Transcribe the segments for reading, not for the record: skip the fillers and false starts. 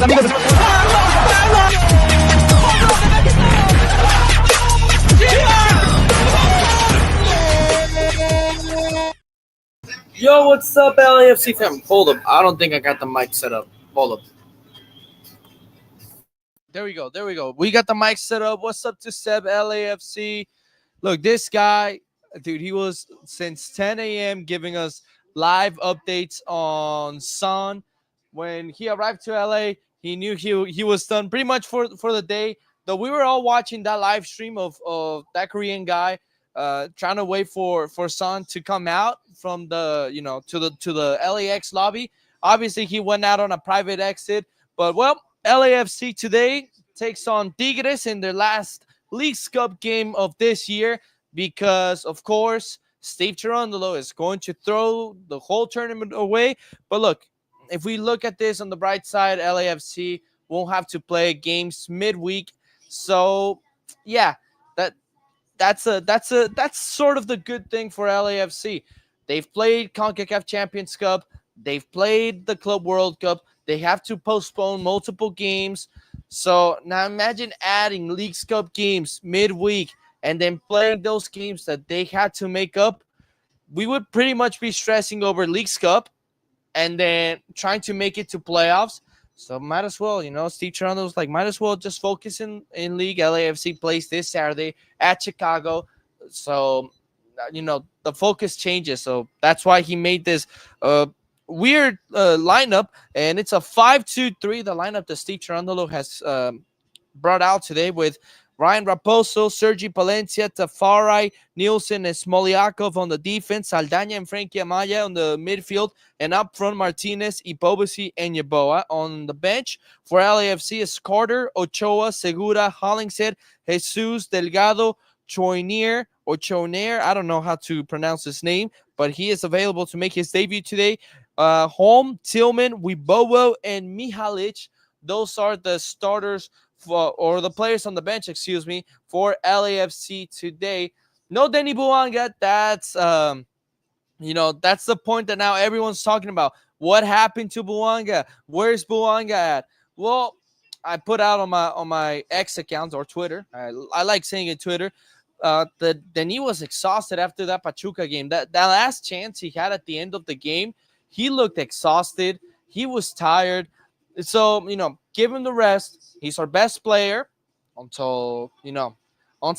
amigos. Yo, what's up, LAFC fam? Hold up. I don't think I got the mic set up. Hold up. There we go. There we go. We got the mic set up. What's up to Seb, LAFC? Look, this guy, dude, he was since 10 a.m. giving us live updates on Son. When he arrived to LA, he knew he was done pretty much for the day. Though we were all watching that live stream of that Korean guy trying to wait for Son to come out from the to the LAX lobby. Obviously, he went out on a private exit, but well, LAFC today takes on Tigres in their last Leagues Cup game of this year because, of course, Steve Cherundolo is going to throw the whole tournament away. But look, if we look at this on the bright side, LAFC won't have to play games midweek. So, yeah, that's sort of the good thing for LAFC. They've played CONCACAF Champions Cup. They've played the Club World Cup. They have to postpone multiple games. So now imagine adding Leagues Cup games midweek and then playing those games that they had to make up. We would pretty much be stressing over Leagues Cup and then trying to make it to playoffs. So might as well, Steve Toronto was like, might as well just focus in league. LAFC plays this Saturday at Chicago. So, the focus changes. So that's why he made this weird lineup. And it's a 5-2-3, the lineup that Steve Toronto has brought out today with Ryan Raposo, Sergi Palencia, Tafari, Nielsen, and Smoliakov on the defense, Saldaña and Frankie Amaya on the midfield, and up front Martinez, Ipobasi, and Yeboah. On the bench for LAFC is Carter, Ochoa, Segura, Hollingshead, Jesus, Delgado, Choinier, or Chonair. I don't know how to pronounce his name, but he is available to make his debut today. Holm, Tillman, Wibowo, and Mihalic. Those are the starters or the players on the bench, for LAFC today. No Denny Buanga. That's that's the point that now everyone's talking about. What happened to Buanga? Where's Buanga at? Well, I put out on my X account or Twitter. I like saying it Twitter. That Denny was exhausted after that Pachuca game. That last chance he had at the end of the game, he looked exhausted. He was tired. So, give him the rest. He's our best player until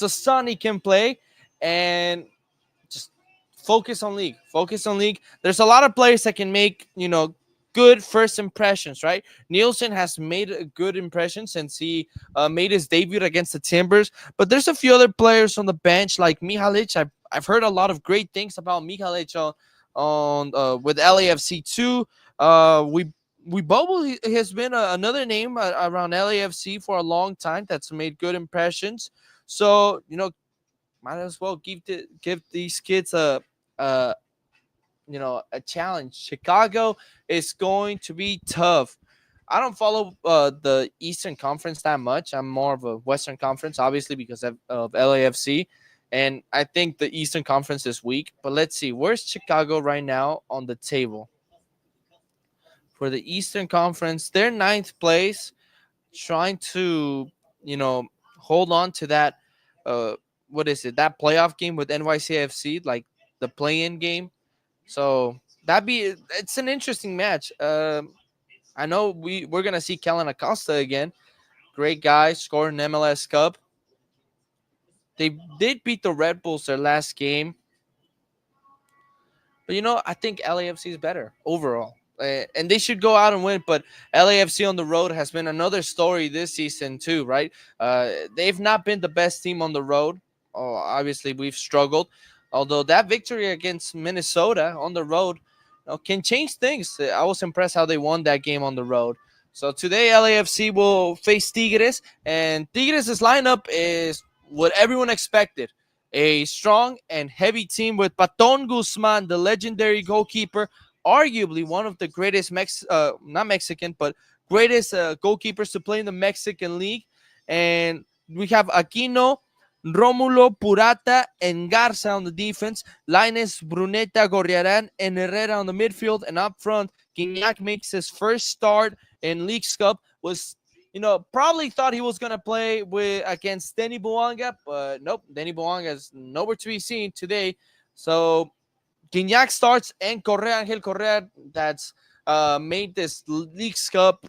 Sonny can play, and just focus on league. Focus on league. There's a lot of players that can make, good first impressions, right? Nielsen has made a good impression since he made his debut against the Timbers, but there's a few other players on the bench like Mihalic. I've heard a lot of great things about Mihalic on with LAFC too. Wibowo has been another name around LAFC for a long time that's made good impressions. So, might as well give these kids a challenge. Chicago is going to be tough. I don't follow the Eastern Conference that much. I'm more of a Western Conference, obviously, because of LAFC. And I think the Eastern Conference is weak. But let's see. Where's Chicago right now on the table? For the Eastern Conference, they're 9th place, trying to, hold on to that, that playoff game with NYCFC, like the play-in game. So it's an interesting match. I know we're going to see Kellen Acosta again. Great guy, scored an MLS Cup. They did beat the Red Bulls their last game. But, I think LAFC is better overall. And they should go out and win, but LAFC on the road has been another story this season too, right? They've not been the best team on the road. Oh, obviously, we've struggled. Although that victory against Minnesota on the road can change things. I was impressed how they won that game on the road. So today, LAFC will face Tigres, and Tigres' lineup is what everyone expected. A strong and heavy team with Paton Guzman, the legendary goalkeeper, arguably one of the greatest not Mexican, but greatest goalkeepers to play in the Mexican League. And we have Aquino, Romulo, Purata, and Garza on the defense. Lainez, Bruneta, Gorriaran, and Herrera on the midfield. And up front, Guignac makes his first start in Leagues Cup was, probably thought he was gonna play with against Denny Buanga, but nope, Denny Buanga is nowhere to be seen today. So Gignac starts, and Angel Correa, that's made this Leagues Cup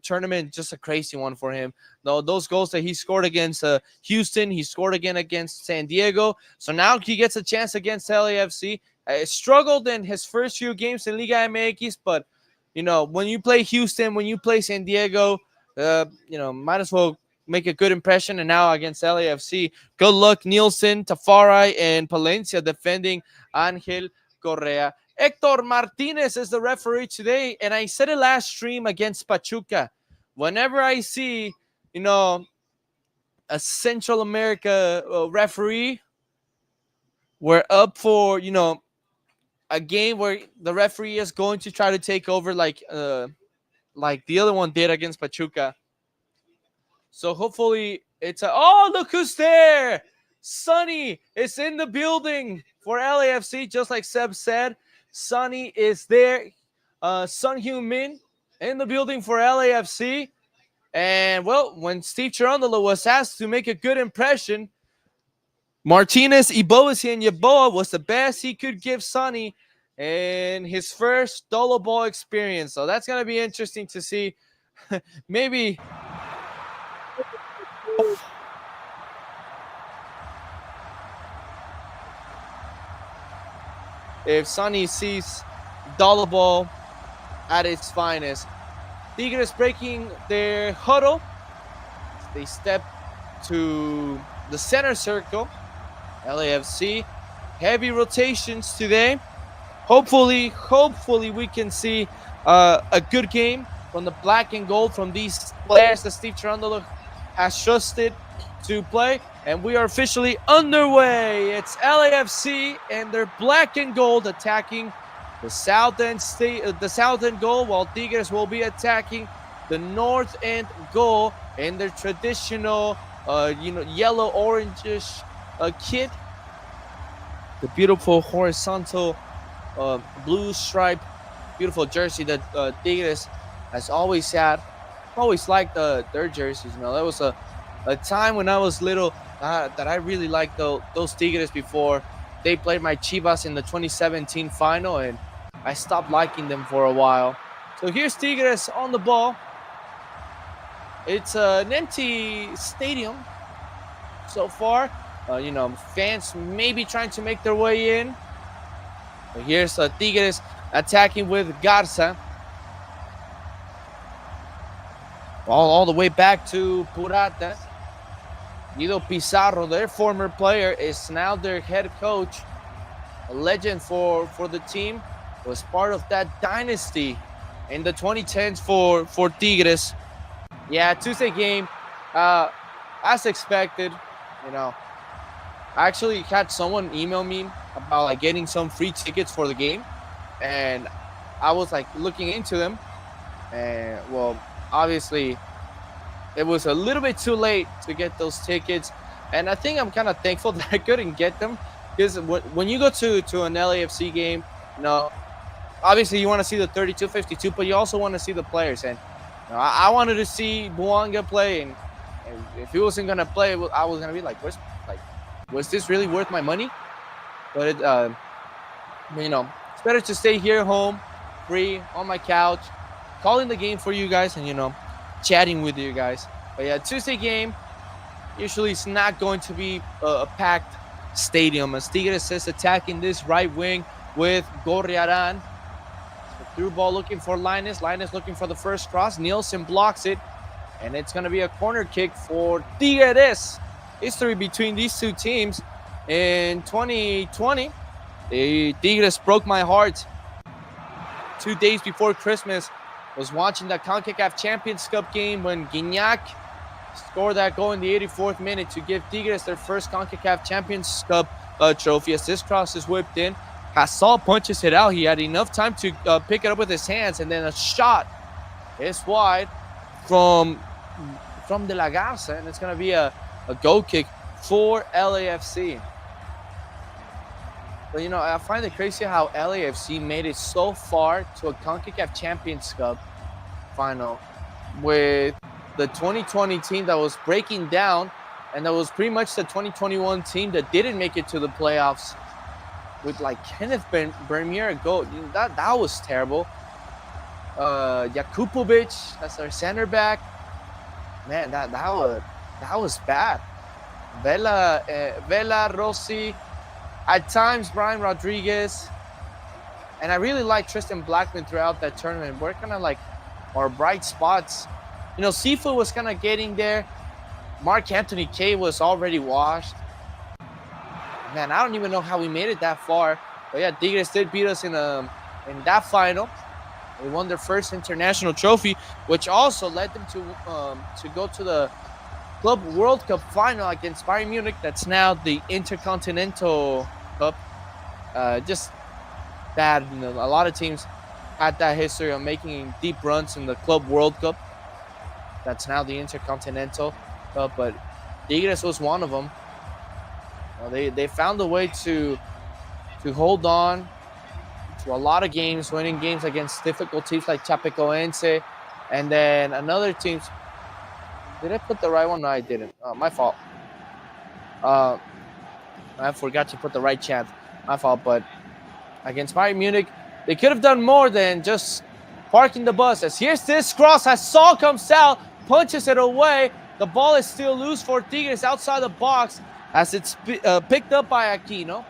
tournament just a crazy one for him. Though those goals that he scored against Houston, he scored again against San Diego. So now he gets a chance against LAFC. Struggled in his first few games in Liga MX, but when you play Houston, when you play San Diego, might as well make a good impression. And now against LAFC, good luck, Nielsen, Tafarai, and Palencia defending Angel Correa. Hector Martinez is the referee today, and I said it last stream against Pachuca. Whenever I see, a Central America referee, we're up for, a game where the referee is going to try to take over like the other one did against Pachuca. So hopefully it's oh, look who's there. Sonny is in the building for LAFC, just like Seb said. Sonny is there. Sun Heung-min in the building for LAFC. And, well, when Steve Cherundolo was asked to make a good impression, Martinez, Iboasi, and Yeboah was the best he could give Sonny in his first Dolo ball experience. So that's going to be interesting to see. Maybe if Sonny sees Dolo ball at its finest. Tigres breaking their huddle. They step to the center circle. LAFC, heavy rotations today. Hopefully we can see a good game from the black and gold from these players that Steve Cherundolo has trusted to play. And we are officially underway. It's LAFC and their black and gold attacking the south end goal, while Tigres will be attacking the north end goal in their traditional, yellow orangish kit. The beautiful horizontal blue stripe, beautiful jersey that Tigres has always had. Always liked their jerseys. That was a time when I was little that I really liked those Tigres before they played my Chivas in the 2017 final, and I stopped liking them for a while. So here's Tigres on the ball. It's an empty stadium so far. Fans maybe trying to make their way in. But here's Tigres attacking with Garza. All the way back to Purata. Guido Pizarro, their former player, is now their head coach. A legend for the team. Was part of that dynasty in the 2010s for Tigres. Yeah, Tuesday game, as expected. I actually had someone email me about getting some free tickets for the game, and I was looking into them, and well, obviously it was a little bit too late to get those tickets, and I think I'm kind of thankful that I couldn't get them, because when you go to an LAFC game, obviously you want to see the 32-52, but you also want to see the players, and I wanted to see Buanga play, and if he wasn't gonna play, I was gonna be was this really worth my money? But it's better to stay here home, free on my couch, calling the game for you guys, and chatting with you guys. But yeah, Tuesday game usually it's not going to be a packed stadium, as Tigres is attacking this right wing with Gorriaran. Through ball looking for Linus. Linus looking for the first cross. Nielsen blocks it. And it's going to be a corner kick for Tigres. History between these two teams. In 2020, the Tigres broke my heart. 2 days before Christmas, was watching the CONCACAF Champions Cup game when Gignac scored that goal in the 84th minute to give Tigres their first CONCACAF Champions Cup trophy. As this cross is whipped in, Casal punches it out. He had enough time to pick it up with his hands, and then a shot is wide from De La Garza, and it's going to be a goal kick for LAFC. But, I find it crazy how LAFC made it so far to a CONCACAF Champions Cup final, with the 2020 team that was breaking down, and that was pretty much the 2021 team that didn't make it to the playoffs with like Kenneth Vermeer goal. That was terrible. Jakupovic, that's our center back. Man, that was bad. Vela, Rossi, at times Brian Rodriguez, and I really like Tristan Blackman throughout that tournament. We're kind of like our bright spots. Seafood was kind of getting there. Mark Anthony K was already washed. Man, I don't even know how we made it that far. But yeah, Tigres did beat us in that final. They won their first international trophy, which also led them to go to the Club World Cup final against Bayern Munich. That's now the Intercontinental Cup. Just bad. A lot of teams had that history of making deep runs in the Club World Cup. That's now the Intercontinental Cup, but Tigres was one of them. They found a way to hold on to a lot of games, winning games against difficult teams like Chapecoense, and then another teams. Did I put the right one? No, I didn't. My fault. I forgot to put the right chant. My fault. But against Bayern Munich, they could have done more than just parking the bus. As here's this cross, as Saul comes out, punches it away. The ball is still loose for Tigres outside the box as it's picked up by Aquino.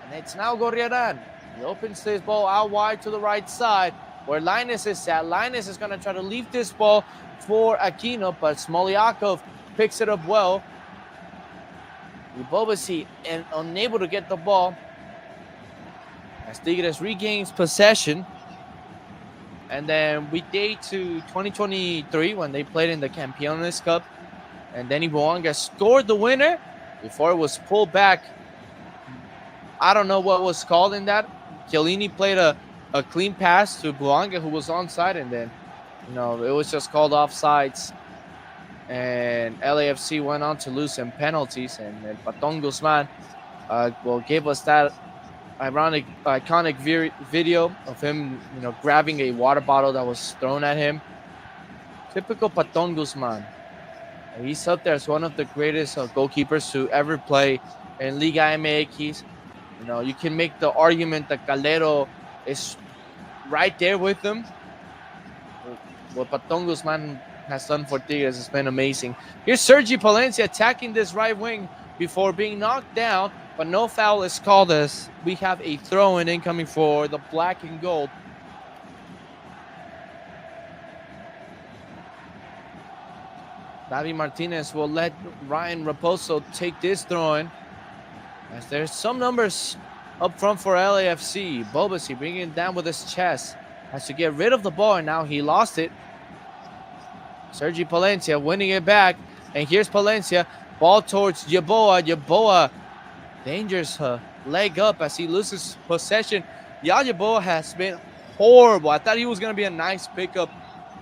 And it's now Gorriarán. He opens this ball out wide to the right side where Lainez is at. Lainez is going to try to leave this ball for Aquino, but Smoliakov picks it up well. Bobasi and unable to get the ball as Tigres regains possession. And then we date to 2023 when they played in the Campeones Cup. And Denny Boanga scored the winner before it was pulled back. I don't know what was called in that. Chiellini played a clean pass to Boanga, who was onside, and then it was just called offsides. And LAFC went on to lose some penalties, and Paton Guzman gave us that iconic video of him, grabbing a water bottle that was thrown at him. Typical Paton Guzman. He's up there as one of the greatest goalkeepers to ever play in Liga MX. You can make the argument that Calero is right there with him. What Paton Guzman has done for Tigres has been amazing. Here's Sergi Palencia attacking this right wing before being knocked down, but no foul is called as we have a throw-in incoming for the black and gold. Davi Martinez will let Ryan Raposo take this throw-in. As there's some numbers up front for LAFC. Bobasi bringing it down with his chest. Has to get rid of the ball, and now he lost it. Sergi Palencia winning it back. And here's Palencia. Ball towards Yeboah. Yeboah dangers her leg up as he loses possession. Yeboah has been horrible. I thought he was going to be a nice pickup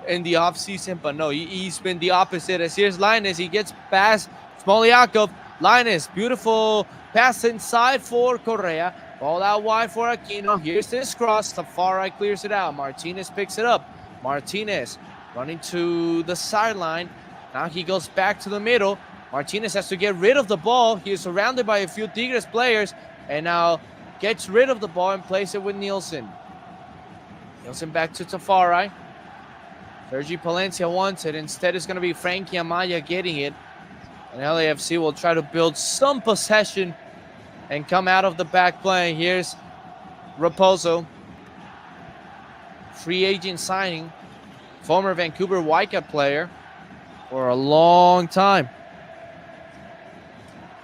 in the offseason, but no, he's been the opposite. As here's Lainez. He gets past Smoliakov. Lainez, beautiful pass inside for Correa. Ball out wide for Aquino. Here's this cross. The far right clears it out. Martinez picks it up. Martinez running to the sideline. Now he goes back to the middle. Martinez has to get rid of the ball. He is surrounded by a few Tigres players and now gets rid of the ball and plays it with Nielsen. Nielsen back to Tafari. Sergi Palencia wants it. Instead, it's going to be Frankie Amaya getting it. And LAFC will try to build some possession and come out of the back play. Here's Raposo. Free agent signing. Former Vancouver Whitecaps player for a long time.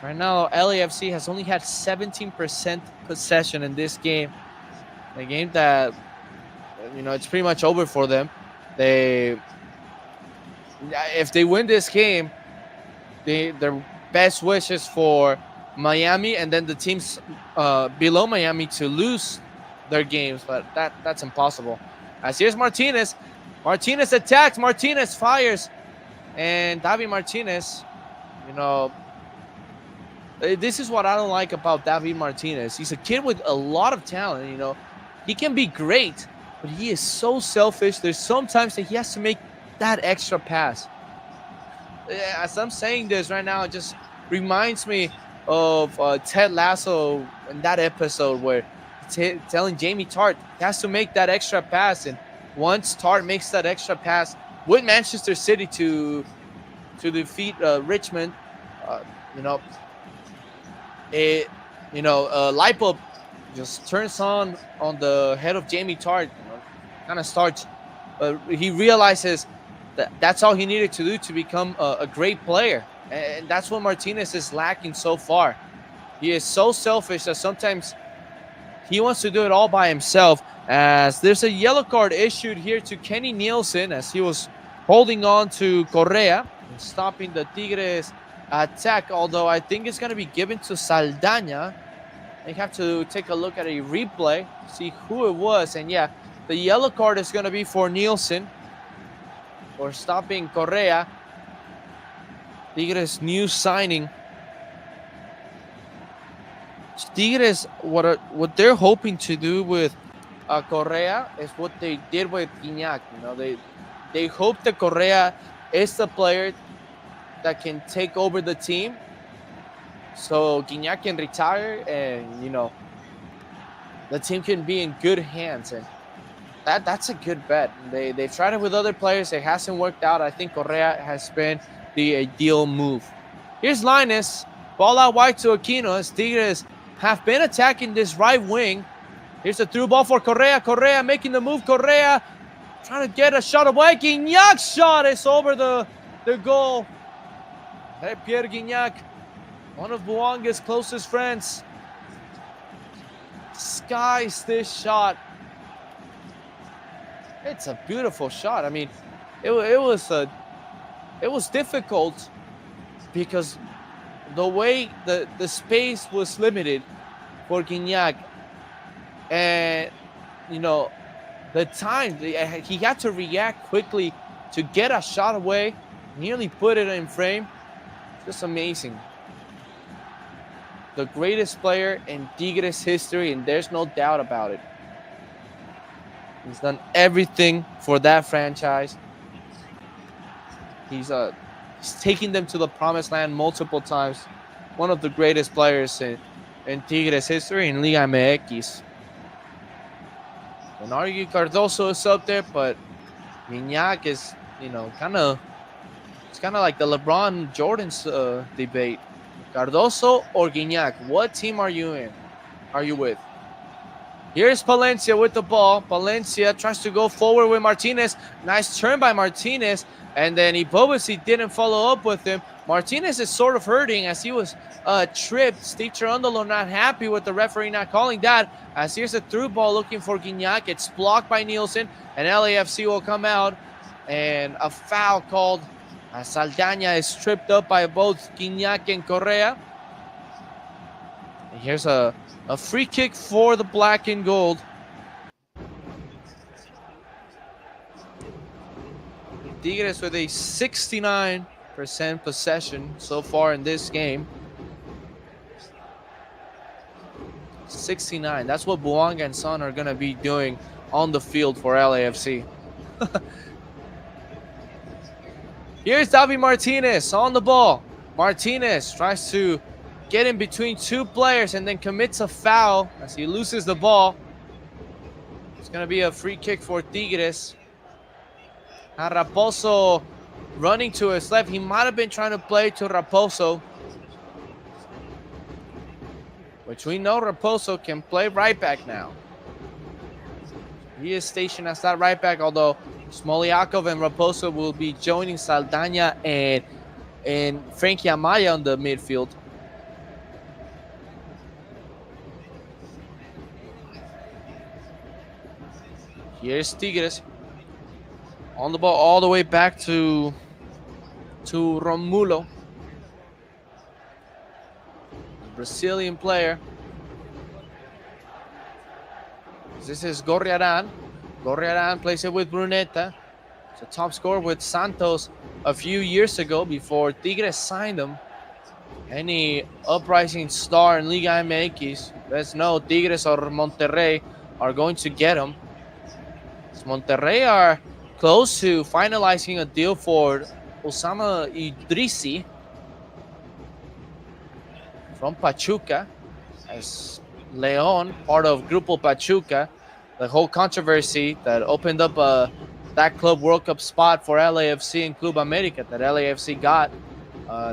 Right now, LAFC has only had 17% possession in this game. A game that, it's pretty much over for them. If they win this game, their best wishes for Miami and then the teams below Miami to lose their games, but that's impossible. As here's Martinez. Martinez attacks. Martinez fires. And Davi Martinez, this is what I don't like about Davi Martinez. He's a kid with a lot of talent, He can be great, but he is so selfish. There's sometimes that he has to make that extra pass. As I'm saying this right now, it just reminds me of Ted Lasso in that episode where telling Jamie Tart he has to make that extra pass, and once Tart makes that extra pass with Manchester City to defeat Richmond, uh, you know, it light bulb just turns on the head of Jamie Tart. Kind of starts. He realizes that that's all he needed to do to become a great player, and that's what Martinez is lacking so far. He is so selfish that sometimes he wants to do it all by himself. As there's a yellow card issued here to Kenny Nielsen as he was holding on to Correa and stopping the Tigres attack. Although I think it's going to be given to Saldaña. They have to take a look at a replay, see who it was, and yeah, the yellow card is going to be for Nielsen for stopping Correa. Tigres' new signing. Tigres, what they're hoping to do with Correa is what they did with Gignac. They hope that Correa is the player that can take over the team, so Gignac can retire, and the team can be in good hands. And that's a good bet. They've tried it with other players. It hasn't worked out. I think Correa has been the ideal move. Here's Linus. Ball out wide to Aquino as Tigres have been attacking this right wing. Here's a through ball for Correa. Correa making the move. Correa trying to get a shot away. Guignac's shot is over the goal. Hey, Pierre Gignac, one of Buanga's closest friends, skies this shot. It's a beautiful shot. I mean, it was difficult because the way the space was limited for Gignac, and the time he had to react quickly to get a shot away, nearly put it in frame. Just amazing. The greatest player in Tigres history, and there's no doubt about it. He's done everything for that franchise. He's taken them to the promised land multiple times. One of the greatest players in Tigres history in Liga MX. And argue Cardoso is up there, but Gignac is, it's kind of like the LeBron Jordan's debate. Cardoso or Gignac? What team are you in? Are you with? Here's Palencia with the ball. Palencia tries to go forward with Martinez. Nice turn by Martinez. And then Ibobosi didn't follow up with him. Martinez is sort of hurting as he was tripped. Steve Cherundolo not happy with the referee not calling that. As here's a through ball looking for Gignac. It's blocked by Nielsen. And LAFC will come out. And a foul called. Saldaña is tripped up by both Gignac and Correa. And here's a free kick for the black and gold. Tigres with a 69% possession so far in this game. 69. That's what Buanga and Son are going to be doing on the field for LAFC. Here's Davi Martinez on the ball. Martinez tries to get in between two players and then commits a foul as he loses the ball. It's going to be a free kick for Tigres. Raposo running to his left. He might have been trying to play to Raposo, which we know Raposo can play right back now. He is stationed as that right back, although Smoliakov and Raposo will be joining Saldaña and Frankie Amaya on the midfield. Here's Tigres on the ball all the way back to Romulo, the Brazilian player. This is Gorriarán. Gorriarán plays it with Bruneta. It's a top scorer with Santos a few years ago before Tigres signed him. Any uprising star in Liga MX, let's know Tigres or Monterrey are going to get him. Monterrey are close to finalizing a deal for Osama Idrisi from Pachuca, as Leon, part of Grupo Pachuca, the whole controversy that opened up that Club World Cup spot for LAFC and Club America that LAFC got.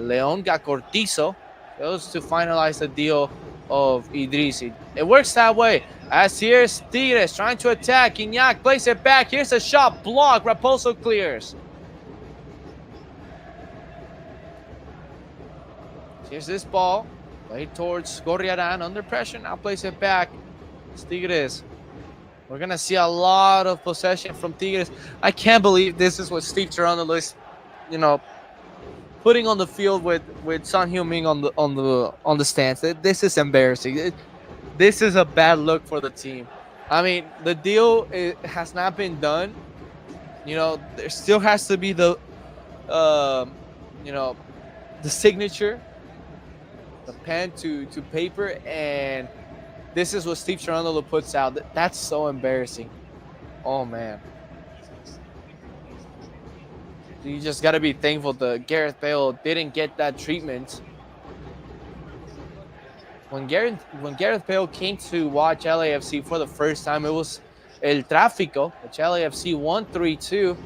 Leon got Cortizo. It was to finalize the deal of Idrisi. It works that way. As here's Tigres trying to attack. Iñak plays it back. Here's a shot block. Raposo clears. Here's this ball. Played towards Gorriaran under pressure. Now plays it back. It's Tigres. We're going to see a lot of possession from Tigres. I can't believe this is what Steve Cherundolo is, putting on the field with Son Heung-min on the stands. This is embarrassing. This is a bad look for the team. I mean, the deal has not been done. There still has to be the signature, the pen to paper, and this is what Steve Cherundolo puts out. That's so embarrassing. Oh man. You just got to be thankful that Gareth Bale didn't get that treatment. When Gareth Bale came to watch LAFC for the first time, it was El Tráfico, which LAFC won 3-2.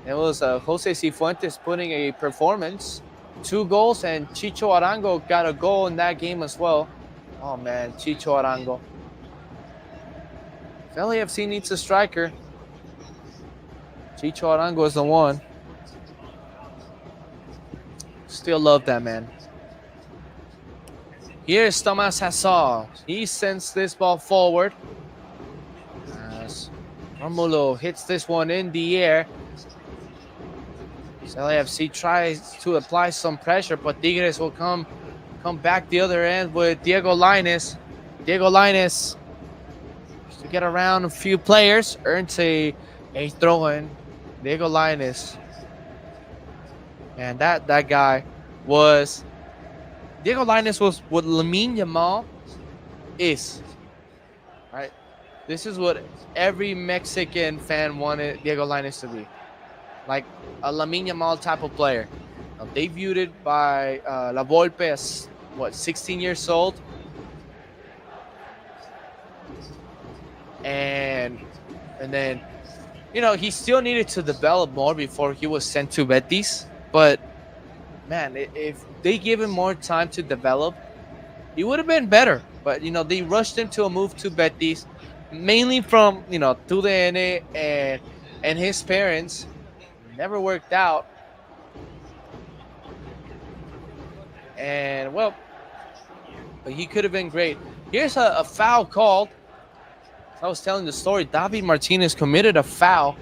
It was Jose Cifuentes putting a performance, 2 goals, and Chicho Arango got a goal in that game as well. Oh man, Chicho Arango. If LAFC needs a striker, Chicho Arango is the one. Still love that man. Here's Tomas Hazard. He sends this ball forward. As Romulo hits this one in the air. LAFC tries to apply some pressure, but Tigres will come back the other end with Diego Lainez. Diego Lainez, to get around a few players, earns a throw-in. Diego Lainez. And that guy was... Diego Lainez was what Lamine Yamal is. Right? This is what every Mexican fan wanted Diego Lainez to be. Like a Lamine Yamal type of player. Now, debuted by La Volpe as, 16 years old? And then, he still needed to develop more before he was sent to Betis. But, man, if they gave him more time to develop, he would have been better. But, they rushed him to a move to Betis, mainly from, Tudene and his parents. Never worked out. And, but he could have been great. Here's a foul called. I was telling the story. David Martinez committed a foul.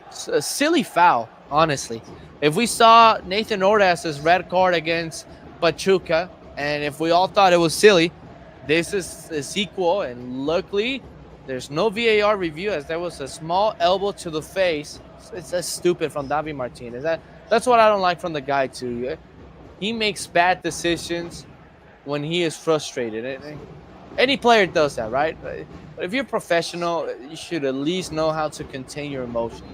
It's a silly foul, honestly. If we saw Nathan Ordaz's red card against Pachuca, and if we all thought it was silly, this is equal. And luckily, there's no VAR review, as there was a small elbow to the face. It's just stupid from David Martinez. That's what I don't like from the guy, too. He makes bad decisions when he is frustrated. Any player does that, right? But if you're professional, you should at least know how to contain your emotions.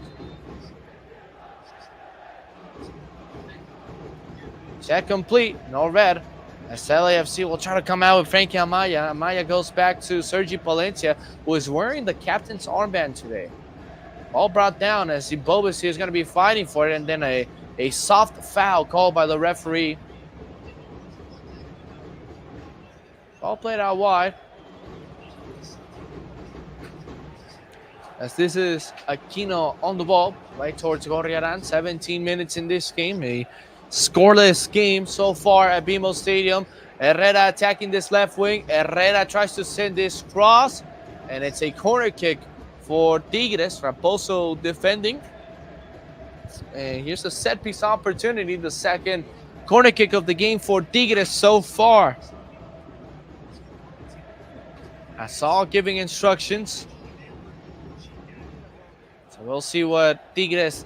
Check complete. No red. As LAFC will try to come out with Frankie Amaya. Amaya goes back to Sergi Palencia, who is wearing the captain's armband today. All brought down as Ibobis is going to be fighting for it, and then a soft foul called by the referee. Ball played out wide. As this is Aquino on the ball, right towards Gorriaran. 17 minutes in this game. A scoreless game so far at BMO Stadium. Herrera attacking this left wing. Herrera tries to send this cross, and it's a corner kick for Tigres. Raposo defending. And here's a set-piece opportunity. The second corner kick of the game for Tigres so far. Asal giving instructions. So we'll see what Tigres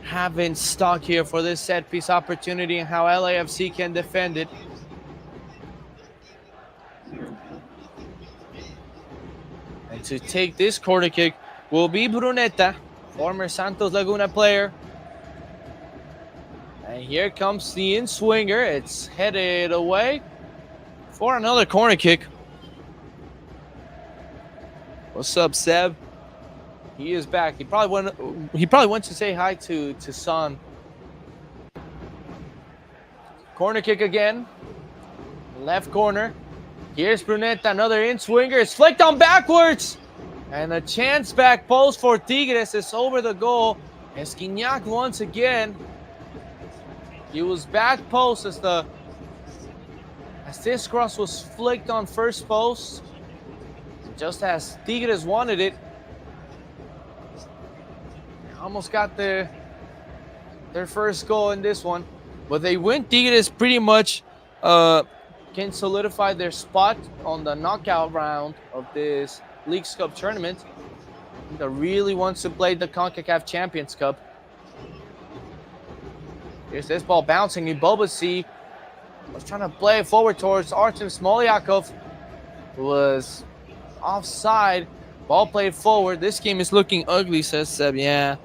have in stock here for this set-piece opportunity and how LAFC can defend it. And to take this corner kick will be Bruneta former Santos Laguna player. And here comes the in-swinger. It's headed away for another corner kick. What's up, Seb? He is back. He probably went to say hi to Son. Corner kick again. Left corner. Here's Brunetta, another in-swinger. It's flicked on backwards. And a chance back post for Tigres is over the goal. Esquinac once again. He was back post as this cross was flicked on first post. Just as Tigres wanted it. Almost got their first goal in this one. But they win. Tigres pretty much can solidify their spot on the knockout round of this Leagues Cup tournament. That really wants to play the CONCACAF Champions Cup. Here's this ball bouncing. Ibobasi was trying to play it forward towards Artem Smolyakov, who was offside. Ball played forward. This game is looking ugly, says Seb. Yeah,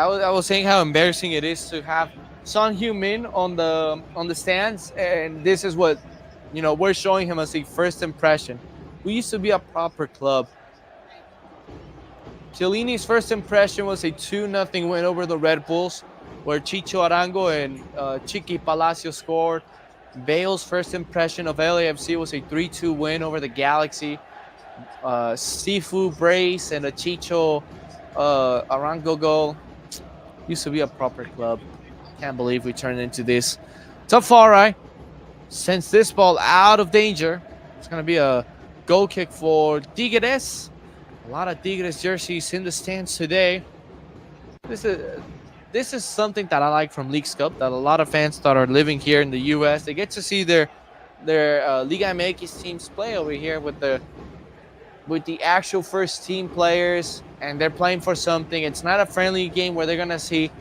I was saying how embarrassing it is to have Son Heung-min on the stands, and this is what we're showing him as a first impression. We used to be a proper club. Chiellini's first impression was a 2-0 win over the Red Bulls, where Chicho Arango and Chiqui Palacio scored. Bale's first impression of LAFC was a 3-2 win over the Galaxy. Sifu brace and a Chicho Arango goal. Used to be a proper club. Can't believe we turned into this. Tafari sends this ball out of danger. It's going to be a goal kick for Tigres. A lot of Tigres jerseys in the stands today. This is something that I like from Leagues Cup, that a lot of fans that are living here in the U.S., they get to see their Liga MX teams play over here with the actual first team players, and they're playing for something. It's not a friendly game where they're going to see,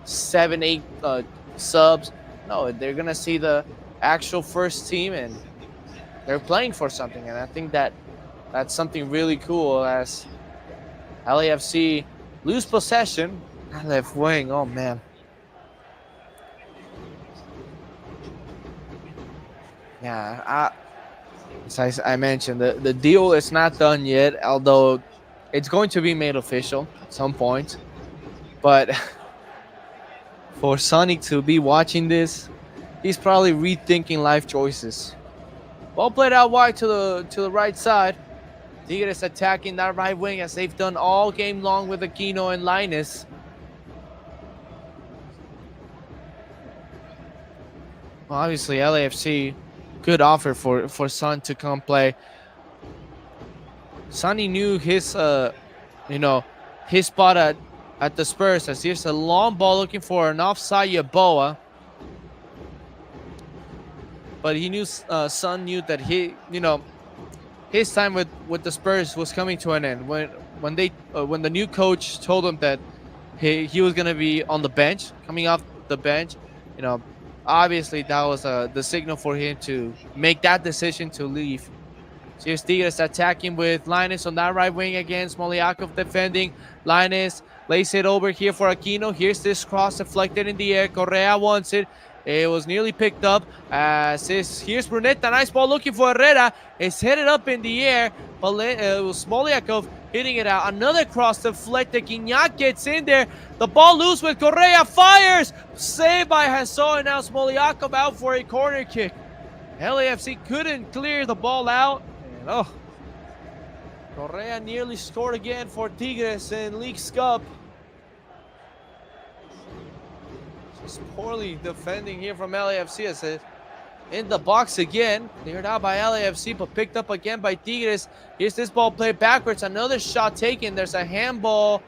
7-8 subs. No, they're going to see the actual first team, and they're playing for something. And I think that's something really cool as LAFC lose possession. Left wing, oh man. Yeah, as I mentioned, the deal is not done yet, although it's going to be made official at some point. But for Sonny to be watching this, he's probably rethinking life choices. Ball played out wide to the right side. Tigres attacking that right wing as they've done all game long with Aquino and Linus. Well, obviously, LAFC good offer for Son to come play. Sonny knew his spot at the Spurs, as here's a long ball looking for an offside Yeboah. But he knew Son knew that his time with the Spurs was coming to an end. When the new coach told him that he was gonna be on the bench, coming off the bench, obviously that was the signal for him to make that decision to leave. So here's Tigres attacking with Linus on that right wing again. Smolyakov defending. Linus lays it over here for Aquino. Here's this cross deflected in the air. Correa wants it. It was nearly picked up. Here's Brunetta. Nice ball looking for Herrera. It's headed up in the air. But it was Smolyakov hitting it out. Another cross deflected. Guignac gets in there. The ball loose with Correa. Fires. Saved by Hassan. And now Smolyakov out for a corner kick. LAFC couldn't clear the ball out. And Correa nearly scored again for Tigres in Leagues Cup. Just poorly defending here from LAFC as it in the box again. Cleared out by LAFC, but picked up again by Tigres. Here's this ball played backwards. Another shot taken. There's a handball.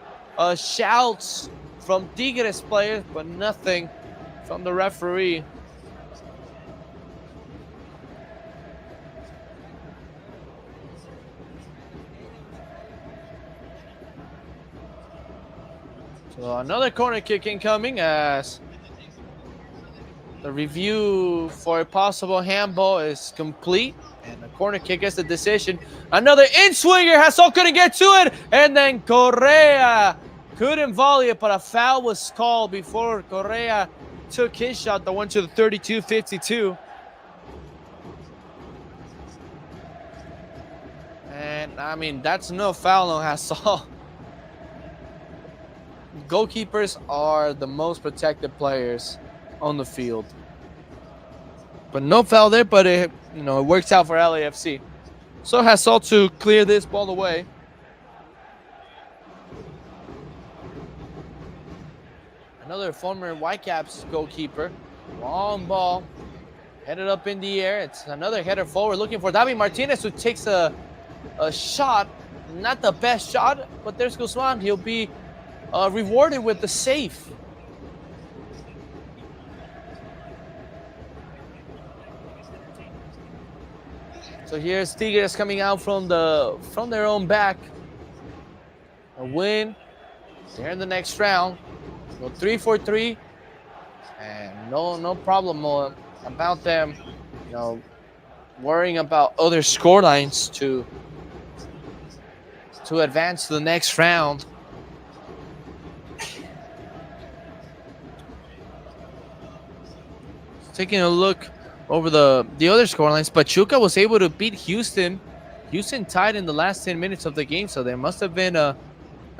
Shouts from Tigres players, but nothing from the referee. So another corner kick incoming as The review for a possible handball is complete, and the corner kick is the decision. Another in-swinger. Hasol couldn't get to it, and then Correa couldn't volley it, but a foul was called before Correa took his shot that went to the 32-52. And, I mean, that's no foul on Hasol. Goalkeepers are the most protected players on the field. But no foul there, but it works out for LAFC. So Hasol to clear this ball away. Another former Whitecaps goalkeeper. Long ball. Headed up in the air. It's another header forward looking for David Martinez, who takes a shot. Not the best shot, but there's Guzman. He'll be rewarded with the save. So here's Tigres coming out from their own back. A win. They're in the next round. Go 3-4-3, and no problem about them, worrying about other score lines to advance to the next round. Taking a look over the other score lines, Pachuca was able to beat Houston. Houston tied in the last 10 minutes of the game, so there must have been a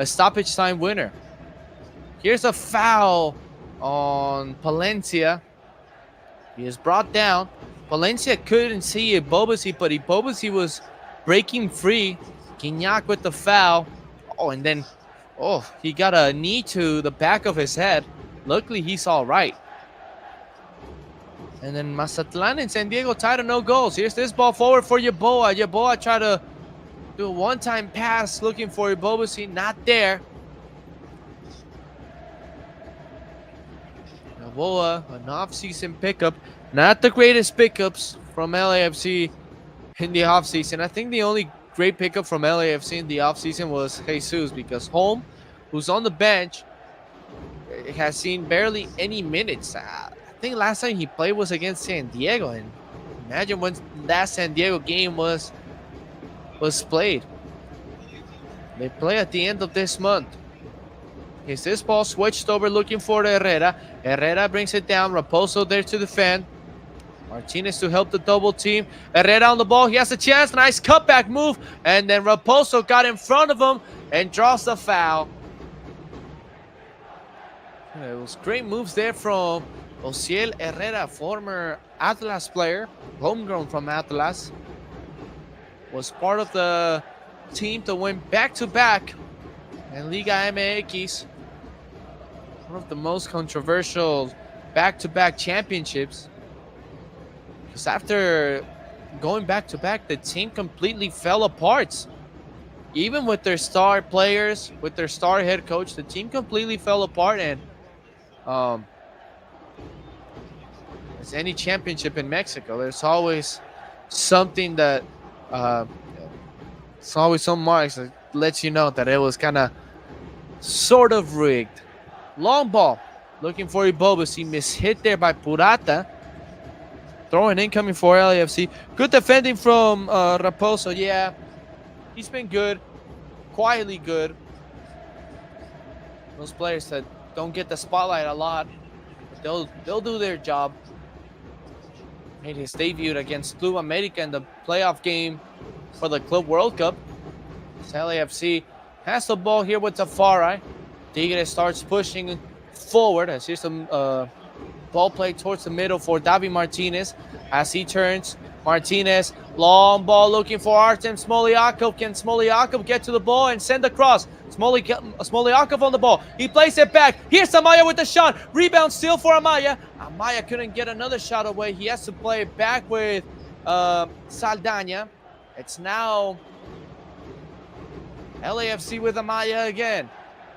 stoppage time winner. Here's a foul on Palencia. He is brought down. Palencia couldn't see Ibobasi, but Ibobasi was breaking free. Guignac with the foul. Oh, and then, he got a knee to the back of his head. Luckily, he's all right. And then Mazatlan and San Diego tied to no goals. Here's this ball forward for Yeboah. Yeboah tried to do a one-time pass looking for Ibobasi. Not there. Yeboah, an off-season pickup. Not the greatest pickups from LAFC in the offseason. I think the only great pickup from LAFC in the offseason was Jesus, because Holm, who's on the bench, has seen barely any minutes. I think last time he played was against San Diego, and imagine when that San Diego game was played. They play at the end of this month. Is this ball switched over looking for Herrera? Herrera brings it down. Raposo there to defend. Martinez to help the double team. Herrera on the ball. He has a chance. Nice cutback move. And then Raposo got in front of him and draws the foul. It was great moves there from Osiel Herrera, former Atlas player, homegrown from Atlas. Was part of the team that went back-to-back in Liga MX. One of the most controversial back-to-back championships. Because after going back-to-back, the team completely fell apart. Even with their star players, with their star head coach, the team completely fell apart. And as any championship in Mexico, there's always something that it's always some marks that lets you know that it was kind of sort of rigged. Long ball looking for Ibobasi, mishit there by Purata. Throwing incoming for LAFC. Good defending from Raposo. Yeah, he's been good, quietly good. Those players that don't get the spotlight a lot, they'll do their job. Made his debut against Club America in the playoff game for the Club World Cup. LAFC has the ball here with Tafari. Tigres starts pushing forward as here's some ball play towards the middle for David Martinez as he turns. Martinez, long ball looking for Artem Smoliakov. Can Smoliakov get to the ball and send across? Smoliakov on the ball. He plays it back. Here's Amaya with the shot. Rebound still for Amaya. Amaya couldn't get another shot away. He has to play it back with Saldana. It's now LAFC with Amaya again.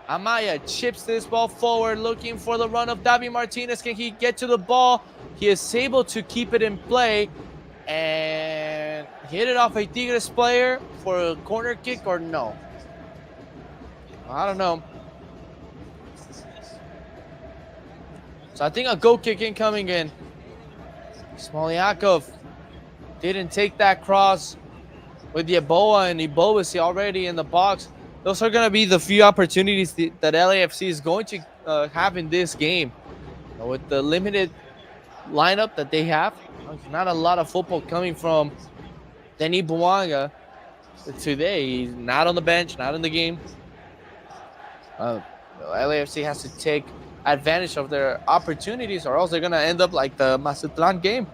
Amaya chips this ball forward, looking for the run of David Martinez. Can he get to the ball? He is able to keep it in play and hit it off a Tigres player for a corner kick, or no? I don't know. So I think a goal kick incoming in Smoliakov didn't take that cross with Yeboah and Ibobasi already in the box. Those are going to be the few opportunities that LAFC is going to have in this game. With the limited lineup that they have, not a lot of football coming from Denis Bouanga today. He's not on the bench, not in the game. LAFC has to take advantage of their opportunities, or else they're going to end up like the Mazatlan game.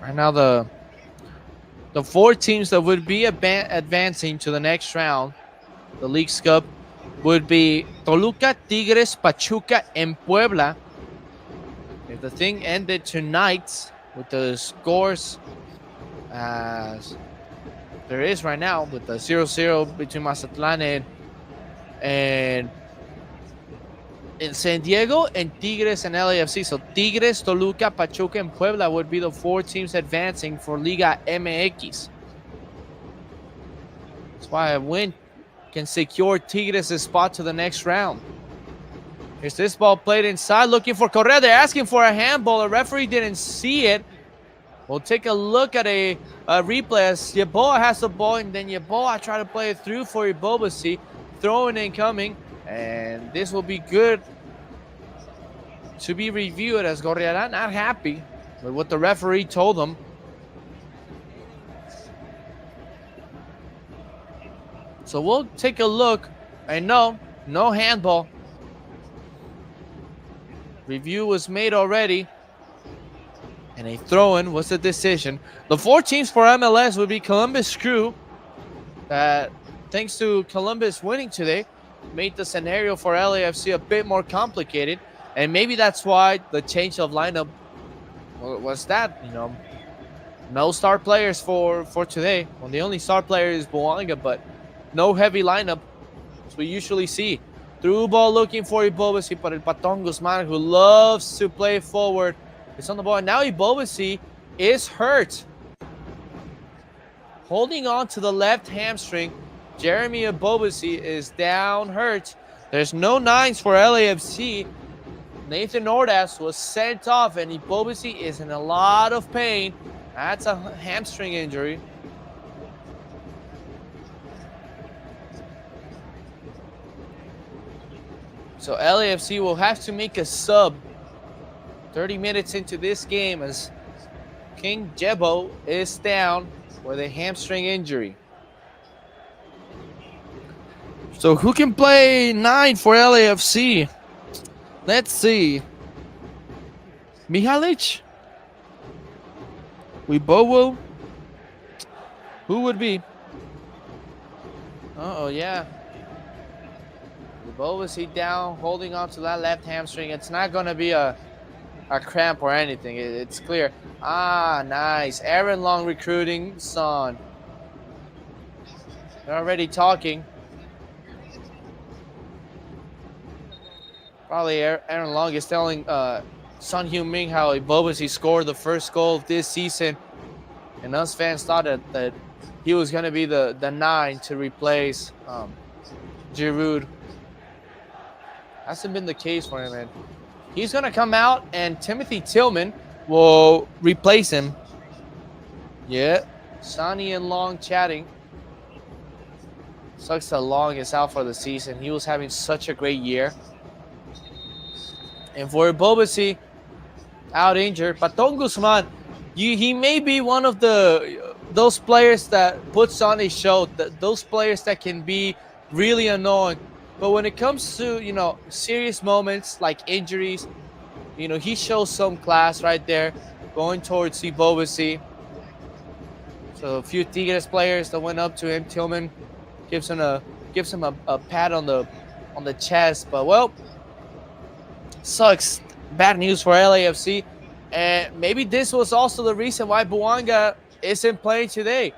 Right now, the four teams that would be advancing to the next round, the League's Cup, would be Toluca, Tigres, Pachuca, and Puebla. If the thing ended tonight with the scores as there is right now, with the 0-0 between Mazatlan and in San Diego, and Tigres and LAFC. So Tigres, Toluca, Pachuca, and Puebla would be the four teams advancing for Liga MX. That's why a win can secure Tigres' spot to the next round. Here's this ball played inside, looking for Correa. They're asking for a handball. The referee didn't see it. We'll take a look at a replay as Yeboah has the ball, and then Yeboah try to play it through for Ibobasi, throwing and coming. And this will be good to be reviewed, as Gorriarán not happy with what the referee told them. So we'll take a look. And no handball. Review was made already. And a throw-in was the decision. The four teams for MLS would be Columbus Crew. That, thanks to Columbus winning today, made the scenario for LAFC a bit more complicated, and maybe that's why the change of lineup was that, no star players for today. Well, the only star player is Bouanga, but no heavy lineup as we usually see. Through ball looking for Ibobasi, but El Patón Guzman, who loves to play forward, is on the ball. And now Ibobasi is hurt, holding on to the left hamstring. Jeremy Ibobasi is down hurt. There's no nines for LAFC. Nathan Ordaz was sent off, and Ibobasi is in a lot of pain. That's a hamstring injury. So LAFC will have to make a sub 30 minutes into this game as King Jebo is down with a hamstring injury. So who can play 9 for LAFC? Let's see. Mihalic? Wibowo? Who would be? Yeah. Wibowo down, holding on to that left hamstring. It's not going to be a cramp or anything. It's clear. Nice. Aaron Long recruiting Son. They're already talking. Probably Aaron Long is telling Son Heung-min how Ibobasi scored the first goal of this season. And us fans thought that he was going to be the 9 to replace Giroud. Hasn't been the case for him, man. He's going to come out, and Timothy Tillman will replace him. Yeah, Sonny and Long chatting. Sucks that Long is out for the season. He was having such a great year. And for Ibobasi, out injured. Patón Guzman, he may be one of those players that puts on a show. Those players that can be really annoying. But when it comes to, serious moments like injuries, he shows some class right there, going towards Ibobasi. So a few Tigres players that went up to him. Tillman gives him a pat on the chest. But well, sucks. Bad news for LAFC. And maybe this was also the reason why Bouanga isn't playing today.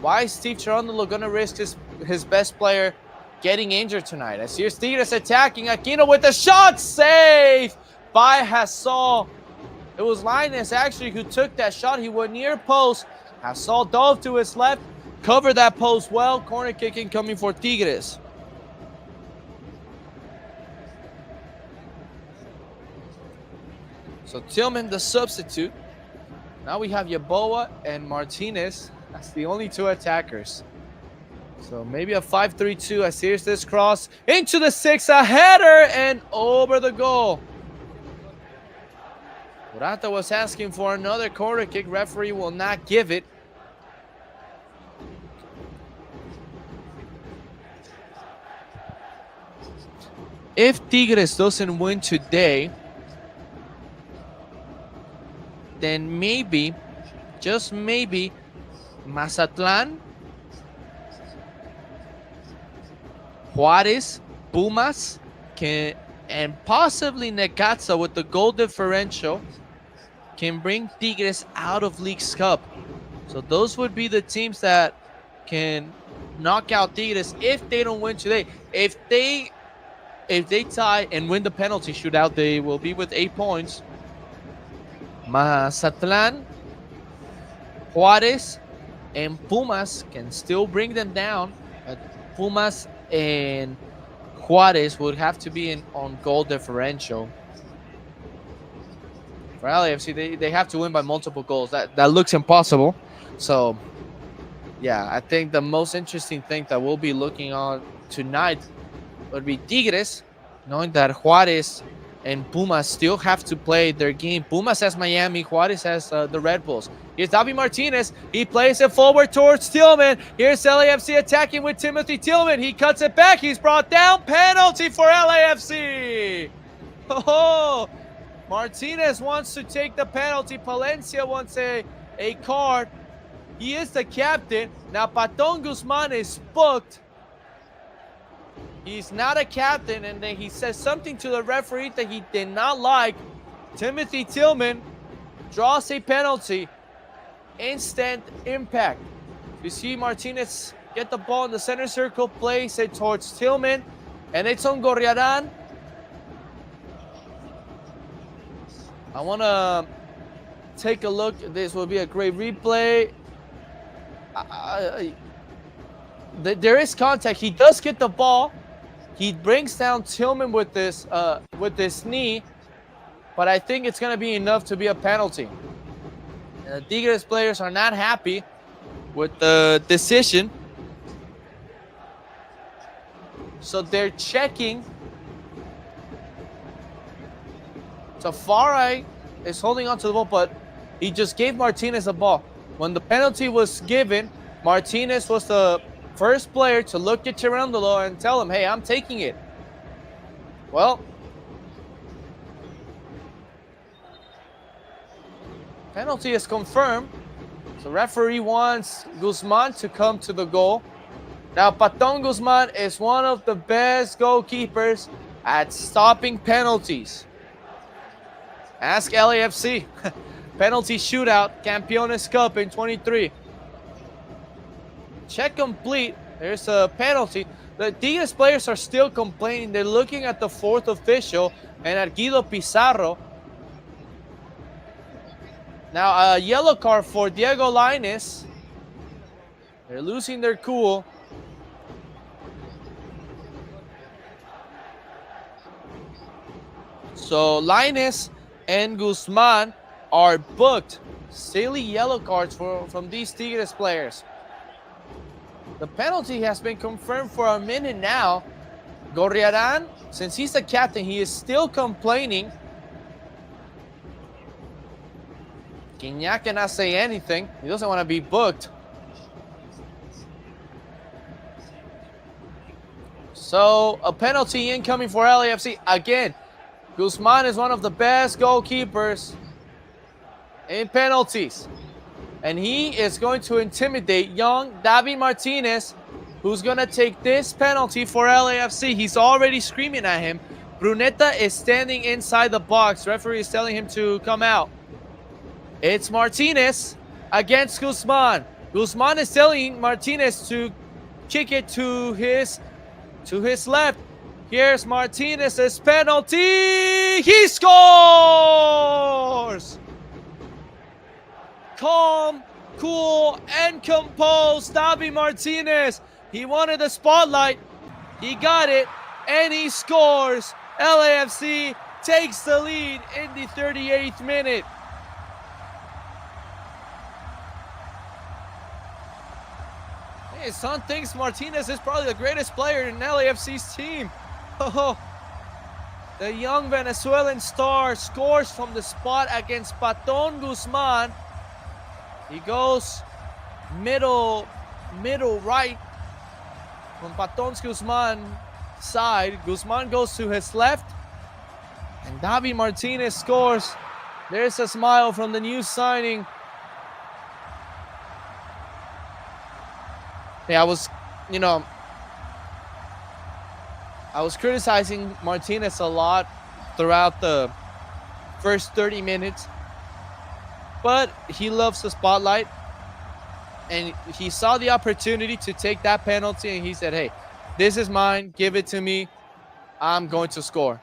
Why is Steve Cherundolo going to risk his best player getting injured tonight? As here's Tigres attacking. Aquino with the shot. Save by Hassall. It was Linus actually who took that shot. He went near post. Hassall dove to his left. cover that post well. Corner kicking coming for Tigres. So Tillman, the substitute. Now we have Yeboah and Martinez. That's the only two attackers. So maybe a 5-3-2. As here's this cross into the 6, a header and over the goal. Morata was asking for another corner kick. Referee will not give it. If Tigres doesn't win today, then maybe, just maybe, Mazatlán, Juárez, Pumas, and possibly Necaxa with the goal differential can bring Tigres out of League's Cup. So those would be the teams that can knock out Tigres if they don't win today. If they tie and win the penalty shootout, they will be with 8 points. Mazatlán, Juárez, and Pumas can still bring them down. Pumas and Juárez would have to be on goal differential. For LAFC, they have to win by multiple goals. That looks impossible. So, yeah, I think the most interesting thing that we'll be looking on tonight would be Tigres, knowing that Juárez and Pumas still have to play their game. Pumas has Miami, Juárez has the Red Bulls. Here's Davi Martinez. He plays it forward towards Tillman. Here's LAFC attacking with Timothy Tillman. He cuts it back. He's brought down. Penalty for LAFC. Oh, Martinez wants to take the penalty. Palencia wants a card. He is the captain. Now Paton Guzman is booked. He's not a captain, and then he says something to the referee that he did not like. Timothy Tillman draws a penalty. Instant impact. You see Martinez get the ball in the center circle, plays it towards Tillman, and it's on Gorriarán. I want to take a look. This will be a great replay. There is contact. He does get the ball. He brings down Tillman with this knee, but I think it's going to be enough to be a penalty. And the Tigres players are not happy with the decision, so they're checking. Tafari is holding on to the ball, but he just gave Martinez the ball. When the penalty was given, Martinez was the first player to look at Cherundolo and tell him, hey, I'm taking it. Well, penalty is confirmed. So referee wants Guzman to come to the goal. Now, Paton Guzman is one of the best goalkeepers at stopping penalties. Ask LAFC. Penalty shootout, Campeones Cup in 23. Check complete. There's a penalty. The Tigres players are still complaining. They're looking at the fourth official and at Guido Pizarro. Now, a yellow card for Diego Lainez. They're losing their cool. So, Lainez and Guzman are booked. Silly yellow cards from these Tigres players. The penalty has been confirmed for a minute now. Gorriarán, since he's the captain, he is still complaining. Quignac cannot say anything. He doesn't want to be booked. So, a penalty incoming for LAFC. Again, Guzman is one of the best goalkeepers in penalties. And he is going to intimidate young Davi Martinez, who's going to take this penalty for LAFC. He's already screaming at him. Bruneta is standing inside the box. Referee is telling him to come out. It's Martinez against Guzman. Guzman is telling Martinez to kick it to his left. Here's Martinez's penalty. He scores! Calm, cool and composed Davi Martinez. He wanted the spotlight. He got it, and he scores. LAFC takes the lead in the 38th minute. Hey, son thinks Martinez is probably the greatest player in LAFC's team. Oh, the young Venezuelan star scores from the spot against Paton Guzman. He goes middle right from Paton Guzman's side. Guzman goes to his left, and Davi Martinez scores. There's a smile from the new signing. Yeah, I was criticizing Martinez a lot throughout the first 30 minutes, but he loves the spotlight, and he saw the opportunity to take that penalty, and he said, hey, this is mine, give it to me, I'm going to score.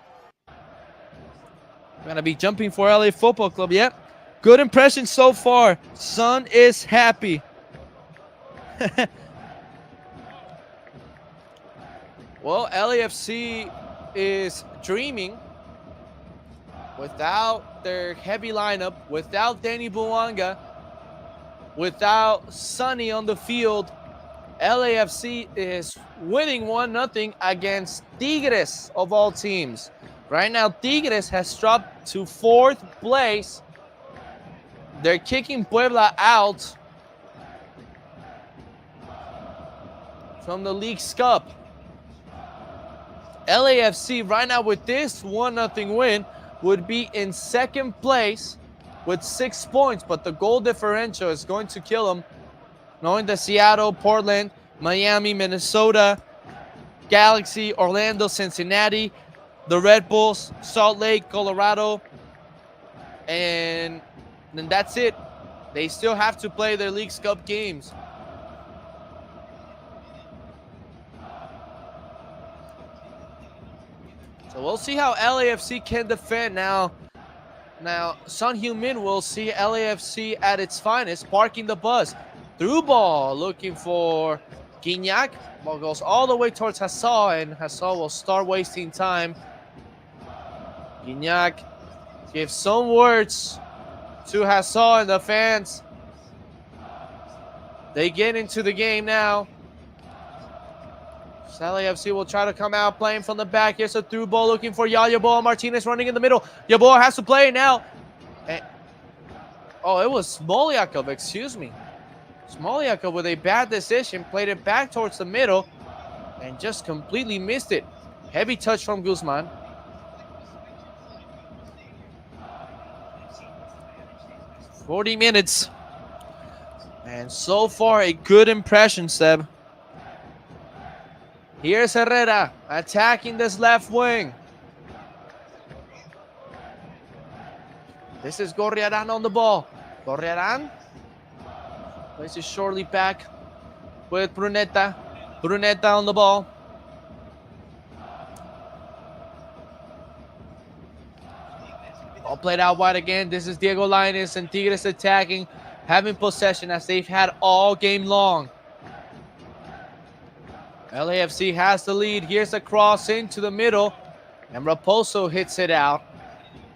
I'm going to be jumping for LA Football Club. Yep, good impression so far. Son is happy. Well, LAFC is dreaming without their heavy lineup, without Danny Buanga, without Sonny on the field. LAFC is winning 1-0 against Tigres of all teams. Right now, Tigres has dropped to 4th place. They're kicking Puebla out from the League's Cup. LAFC right now with this 1-0 win would be in 2nd place with 6 points, but the goal differential is going to kill them, knowing that Seattle, Portland, Miami, Minnesota, Galaxy, Orlando, Cincinnati, the Red Bulls, Salt Lake, Colorado, and then that's it. They still have to play their League's Cup games. So we'll see how LAFC can defend now. Son Heung-min will see LAFC at its finest, parking the bus. Through ball, looking for Gignac. Ball goes all the way towards Hassau, and Hassau will start wasting time. Gignac gives some words to Hassau and the fans. They get into the game now. LAFC will try to come out playing from the back. Here's a through ball looking for Yaboa Martinez running in the middle. Yaboa has to play now. Oh, it was Smolyakov, excuse me. Smolyakov with a bad decision, played it back towards the middle and just completely missed it. Heavy touch from Guzman. "40 minutes. And so far, a good impression, Seb. Here's Herrera attacking this left wing. This is Gorriarán on the ball. Gorriarán places shortly back with Brunetta. Brunetta on the ball. All played out wide again. This is Diego Lainez and Tigres attacking, having possession as they've had all game long. LAFC has the lead. Here's a cross into the middle, and Raposo hits it out.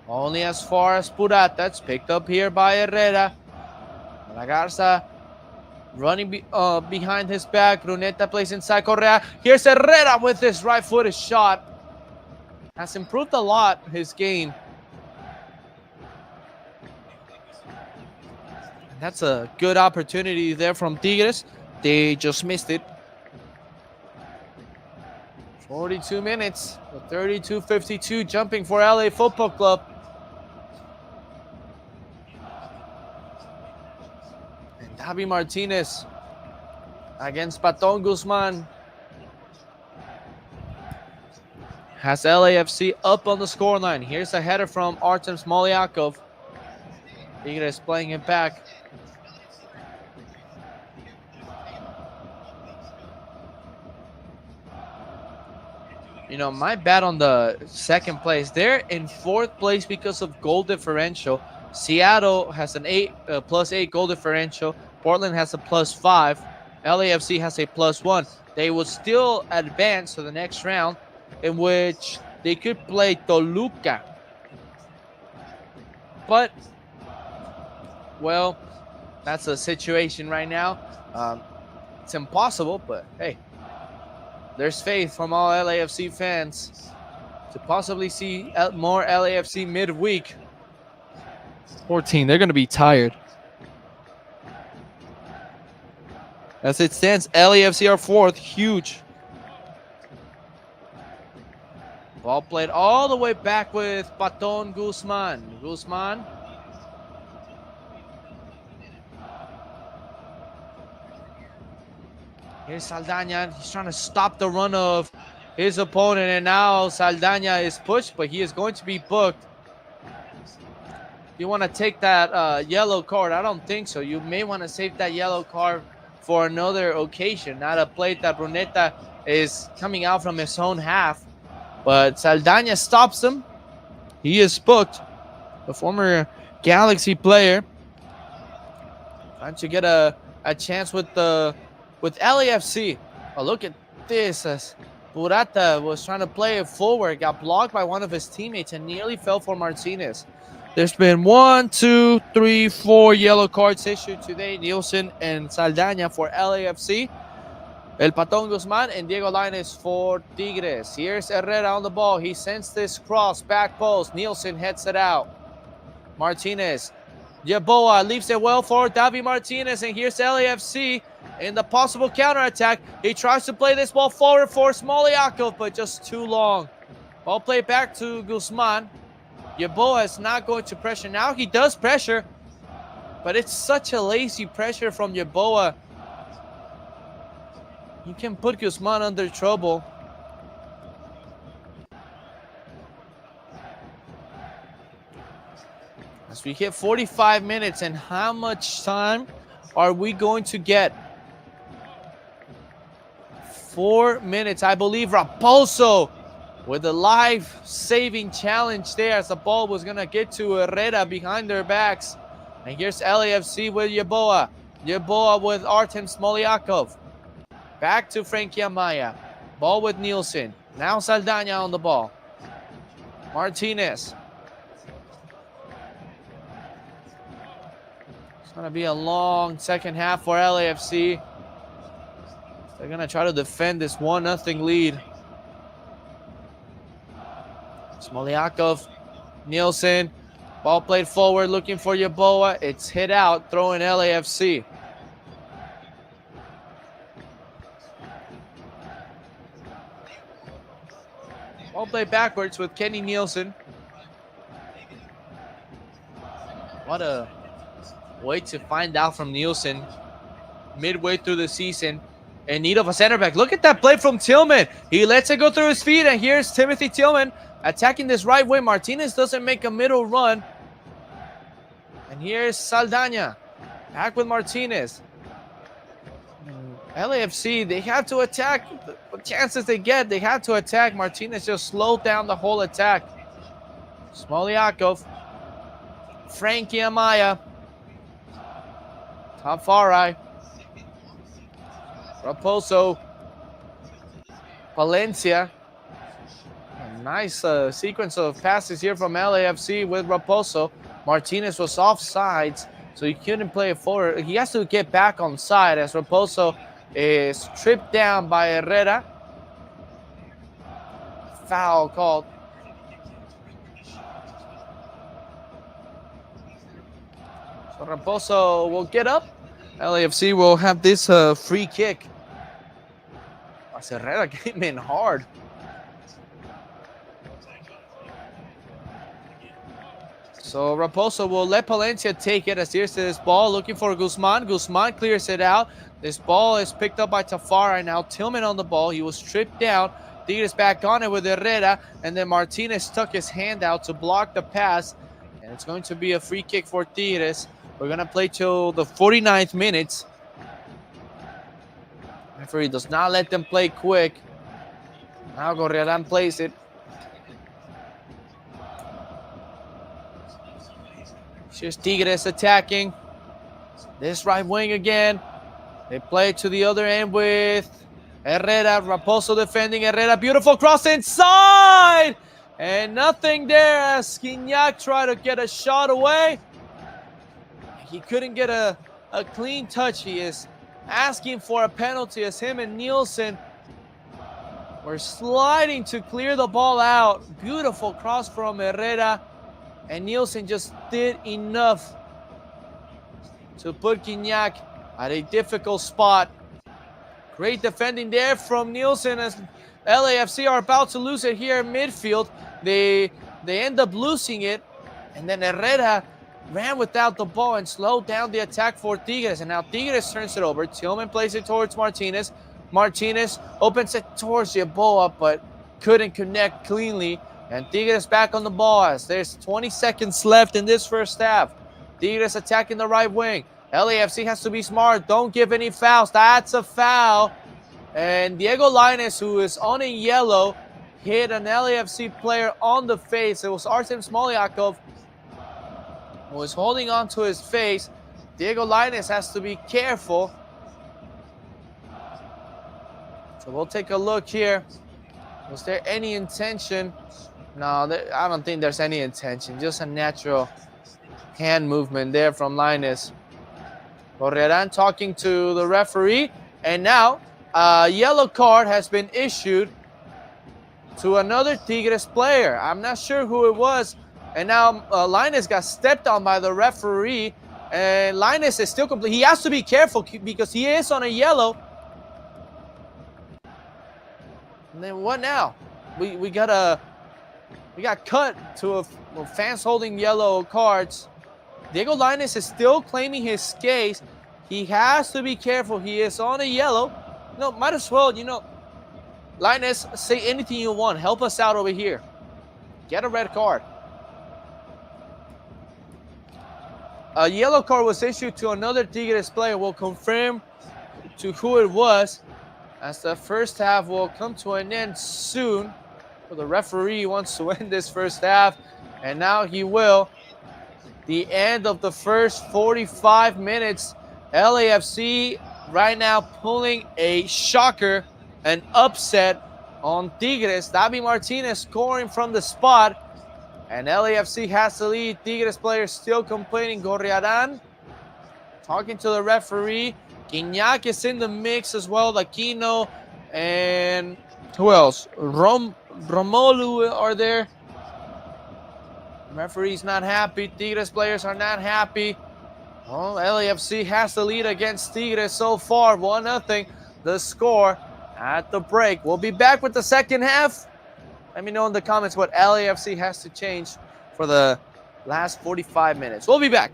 Only as far as Purata. It's picked up here by Herrera. La Garza running behind his back. Brunetta plays inside Correa. Here's Herrera with this right-footed shot. Has improved a lot his game. That's a good opportunity there from Tigres. They just missed it. 42 minutes, 32-52, jumping for LA Football Club. And Davi Martinez against Paton Guzman has LAFC up on the scoreline. Here's a header from Artem Smolyakov. Tigres playing it back. You know, my bet on the second place. They're in 4th place because of goal differential. Seattle has an +8 goal differential. Portland has a +5. LAFC has a +1. They will still advance to the next round, in which they could play Toluca. But, well, that's the situation right now. It's impossible, but hey, there's faith from all LAFC fans to possibly see more LAFC midweek. 14, they're going to be tired. As it stands, LAFC are 4th. Huge. Ball played all the way back with Paton Guzman. Guzman. Here's Saldaña. He's trying to stop the run of his opponent. And now Saldaña is pushed, but he is going to be booked. You want to take that yellow card? I don't think so. You may want to save that yellow card for another occasion, not a play that Bruneta is coming out from his own half. But Saldaña stops him. He is booked. The former Galaxy player trying to get a chance with LAFC. Oh, look at this. As Burata was trying to play it forward, got blocked by one of his teammates and nearly fell for Martinez. There's been 1, 2, 3, 4 yellow cards issued today. Nielsen and Saldaña for LAFC. El Patón Guzman and Diego Lainez for Tigres. Here's Herrera on the ball. He sends this cross, back post. Nielsen heads it out. Martinez. Yeboah leaves it well for Davi Martinez. And here's LAFC in the possible counterattack. He tries to play this ball forward for Smoliakov, but just too long. Ball played back to Guzman. Yeboah is not going to pressure. Now he does pressure, but it's such a lazy pressure from Yeboah. You can put Guzman under trouble. As we hit 45 minutes, and how much time are we going to get? 4 minutes, I believe. Raposo with a life-saving challenge there, as the ball was going to get to Herrera behind their backs. And here's LAFC with Yeboah. Yeboah with Artem Smoliakov. Back to Frankie Amaya. Ball with Nielsen. Now Saldaña on the ball. Martinez. It's going to be a long second half for LAFC. They're going to try to defend this 1-0 lead. Smoliakov, Nielsen, ball played forward, looking for Yeboah. It's hit out, throwing LAFC. Ball played backwards with Kenny Nielsen. What a way to find out from Nielsen midway through the season. In need of a center back. Look at that play from Tillman. He lets it go through his feet, and here's Timothy Tillman attacking this right way. Martinez doesn't make a middle run. And here's Saldaña. Back with Martinez. LAFC, they have to attack. The chances they get, they have to attack. Martinez just slowed down the whole attack. Smoliakov. Frankie Amaya. Tafari. Raposo. Palencia. A nice sequence of passes here from LAFC with Raposo. Martinez was offsides, so he couldn't play it forward. He has to get back on side as Raposo is tripped down by Herrera. Foul called. So Raposo will get up. LAFC will have this free kick. As Herrera came in hard. So Raposo will let Palencia take it, as here's this ball looking for Guzman. Guzman clears it out. This ball is picked up by Tafari. Now Tillman on the ball. He was stripped down. Tigres back on it with Herrera. And then Martinez stuck his hand out to block the pass. And it's going to be a free kick for Tigres. We're going to play till the 49th minute. Referee does not let them play quick. Now Gorriarán plays it. Here's Tigres attacking. This right wing again. They play to the other end with Herrera. Raposo defending. Herrera, beautiful cross inside. And nothing there as Gignac tried to get a shot away. He couldn't get a clean touch. He is asking for a penalty as him and Nielsen were sliding to clear the ball out. Beautiful cross from Herrera. And Nielsen just did enough to put Gignac at a difficult spot. Great defending there from Nielsen as LAFC are about to lose it here in midfield. They end up losing it. And then Herrera ran without the ball and slowed down the attack for Tigres. And now Tigres turns it over. Tillman plays it towards Martinez. Martinez opens it towards Yeboah, but couldn't connect cleanly. And Tigres back on the ball as there's 20 seconds left in this first half. Tigres attacking the right wing. LAFC has to be smart. Don't give any fouls. That's a foul. And Diego Lainez, who is on a yellow, hit an LAFC player on the face. It was Artem Smolyakov who was holding on to his face. Diego Lainez has to be careful. So we'll take a look here. Was there any intention? No, I don't think there's any intention. Just a natural hand movement there from Lainez. Gorriarán talking to the referee. And now a yellow card has been issued to another Tigres player. I'm not sure who it was. And now Lainez got stepped on by the referee. And Lainez is still complete. He has to be careful because he is on a yellow. And then what now? We got cut to fans holding yellow cards. Diego Lainez is still claiming his case. He has to be careful. He is on a yellow. No, might as well, Lainez, say anything you want. Help us out over here. Get a red card. A yellow card was issued to another Tigres player. We'll confirm to who it was as the first half will come to an end soon. So the referee wants to end this first half, and now he will. The end of the first 45 minutes. LAFC right now pulling a shocker, an upset on Tigres. Davi Martinez scoring from the spot. And LAFC has the lead. Tigres players still complaining. Gorriarán talking to the referee. Gignac is in the mix as well. Aquino and who else? Romolu are there. Referee's not happy. Tigres players are not happy. Well, LAFC has the lead against Tigres so far. 1-0 the score at the break. We'll be back with the second half. Let me know in the comments what LAFC has to change for the last 45 minutes. We'll be back.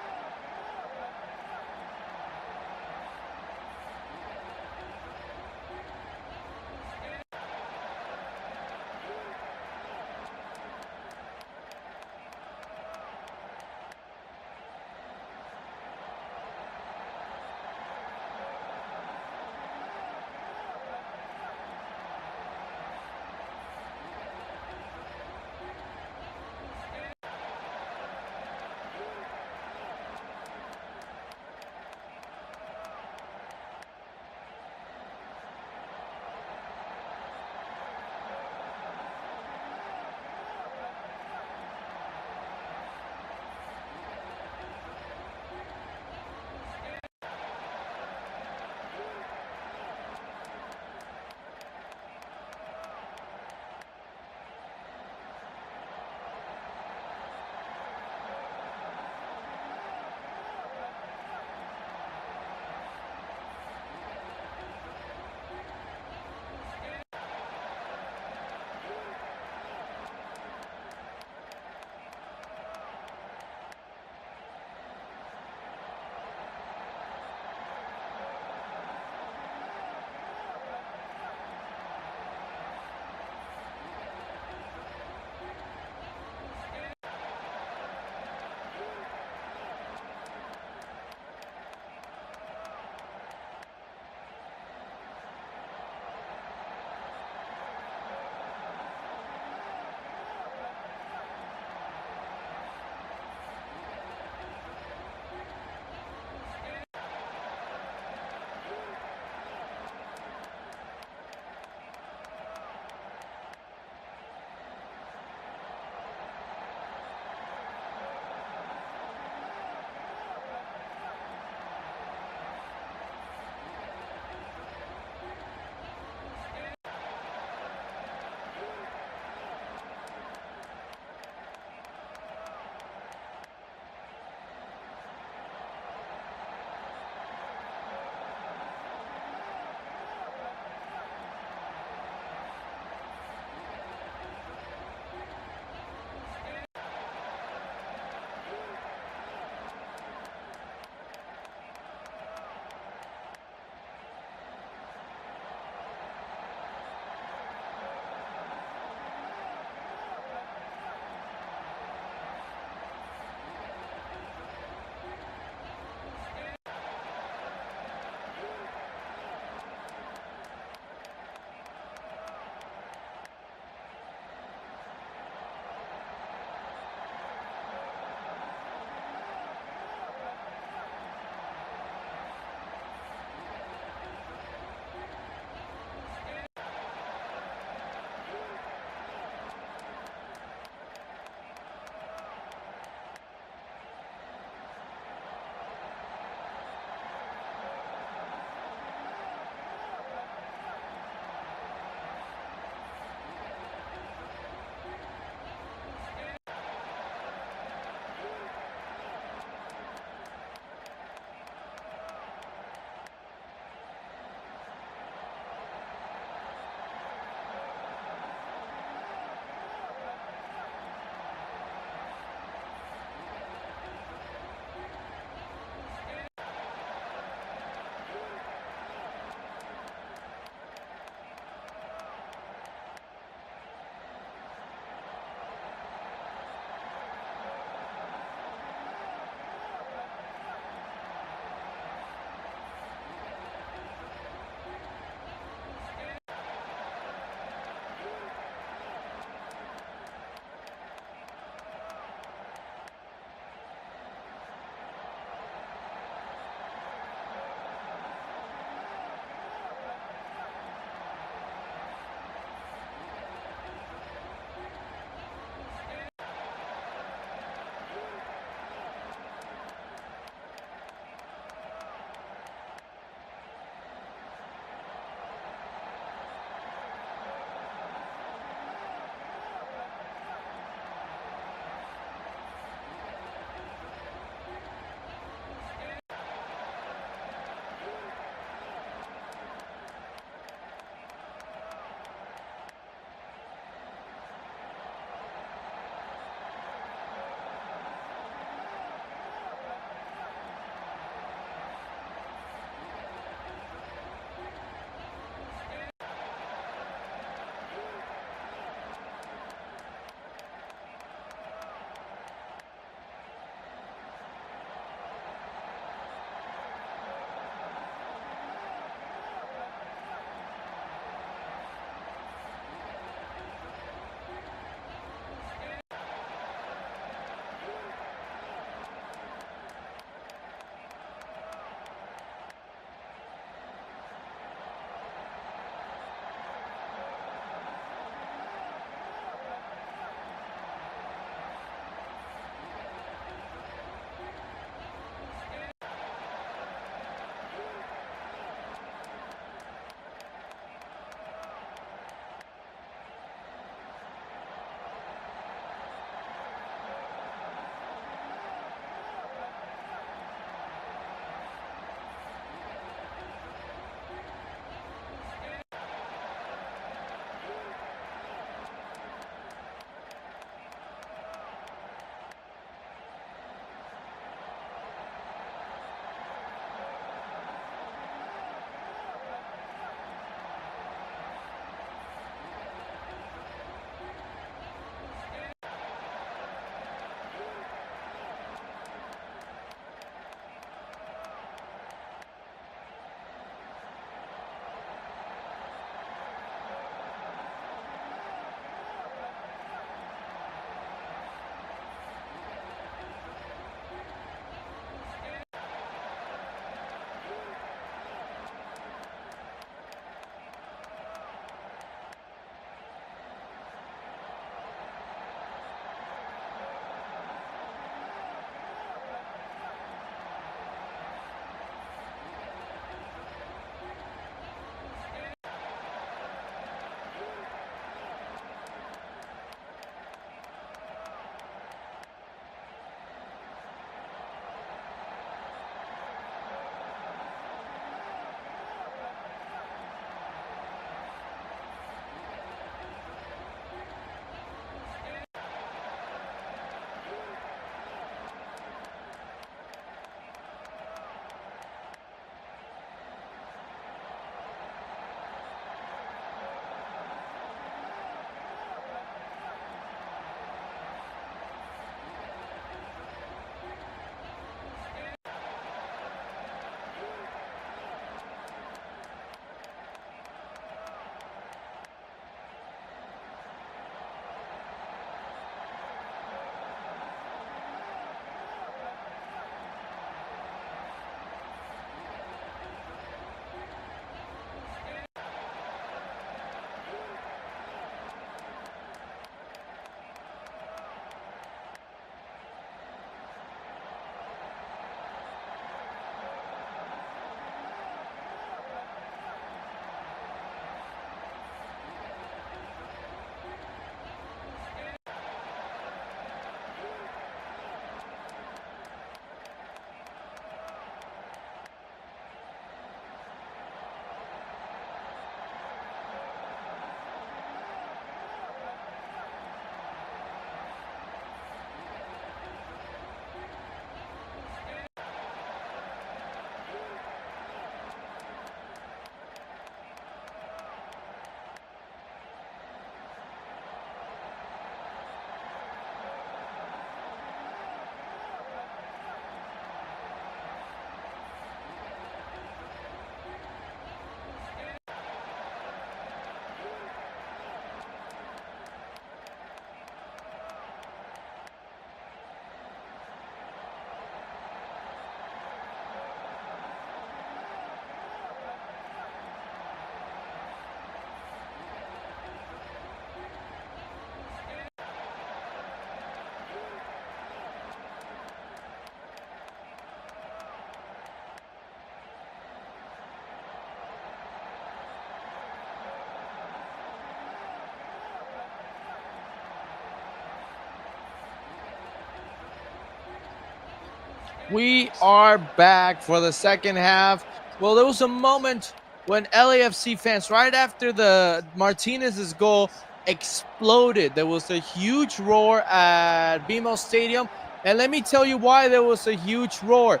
We are back for the second half. Well, there was a moment when LAFC fans, right after the Martinez's goal, exploded. There was a huge roar at BMO Stadium, and let me tell you why there was a huge roar.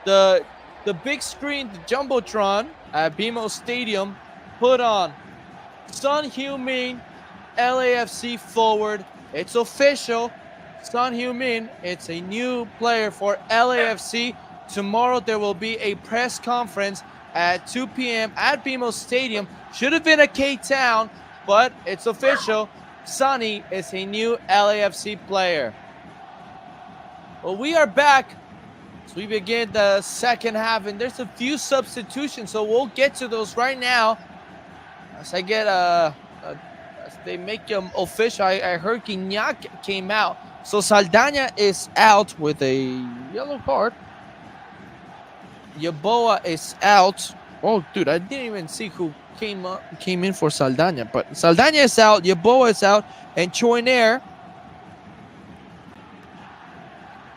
The the big screen, the jumbotron at BMO Stadium, put on Son Heung-min, LAFC forward. It's official. Son Heung-min, it's a new player for LAFC. Tomorrow there will be a press conference at 2 p.m. at BMO Stadium. Should have been a K-Town, but it's official. Sonny is a new LAFC player. Well, we are back. So we begin the second half, and there's a few substitutions, so we'll get to those right now. As I get as they make them official, I heard Gignac came out. So Saldaña is out with a yellow card. Yaboa is out. Oh, dude, I didn't even see who came in for Saldaña. But Saldaña is out, Yaboa is out, and Choinair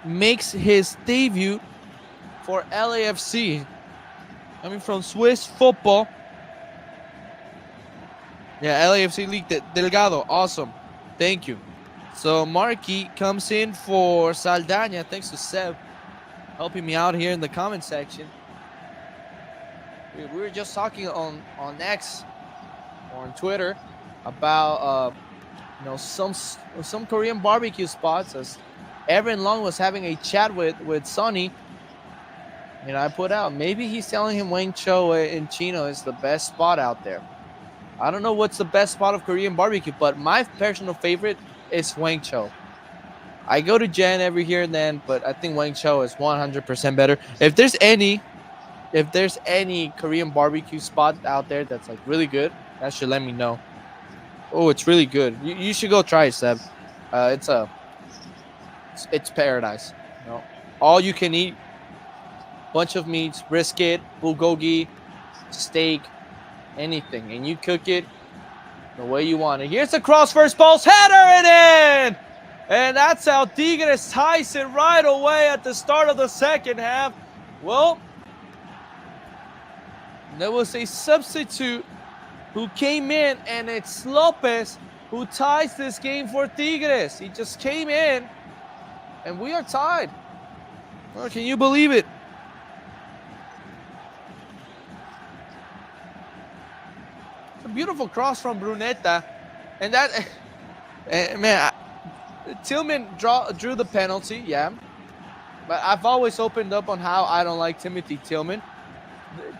makes his debut for LAFC. Coming from Swiss football. Yeah, LAFC League. Delgado, awesome. Thank you. So Marky comes in for Saldaña. Thanks to Seb helping me out here in the comment section. We were just talking on X or on Twitter about some Korean barbecue spots. As Evan Long was having a chat with Sonny. I put out maybe he's telling him Wang Cho in Chino is the best spot out there. I don't know what's the best spot of Korean barbecue, but my personal favorite is Wang Cho. I go to Jen every here and then, but I think Wang Cho is 100% better. If there's any Korean barbecue spot out there that's like really good, that should let me know. Oh, it's really good. You should go try it, Seb. It's paradise. All you can eat, bunch of meats, brisket, bulgogi, steak, anything, and you cook it the way you want it. Here's the cross, first post, header and in! And that's how Tigres ties it right away at the start of the second half. Well, there was a substitute who came in, and it's Lopez who ties this game for Tigres. He just came in, and we are tied. Well, can you believe it? It's a beautiful cross from Brunetta, and that, man, Tillman drew the penalty, yeah. But I've always opened up on how I don't like Timothy Tillman.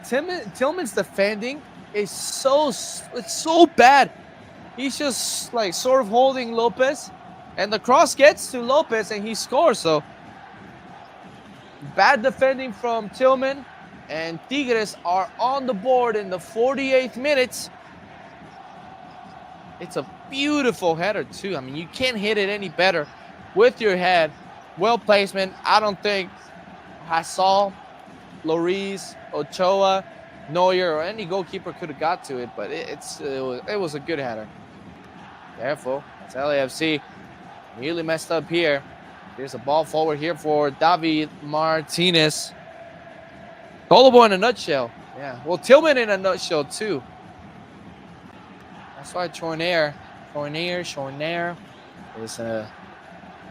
Tillman's defending is so bad. He's just like sort of holding Lopez, and the cross gets to Lopez and he scores. So bad defending from Tillman, and Tigres are on the board in the 48th minute. It's a beautiful header too. I mean, you can't hit it any better with your head. Well placement. I don't think Hassal, Lloris, Ochoa, Neuer, or any goalkeeper could have got to it, but it was a good header. Careful. That's LAFC. Really messed up here. Here's a ball forward here for David Martinez. Golobo in a nutshell. Yeah. Well, Tillman in a nutshell too. That's why Choinair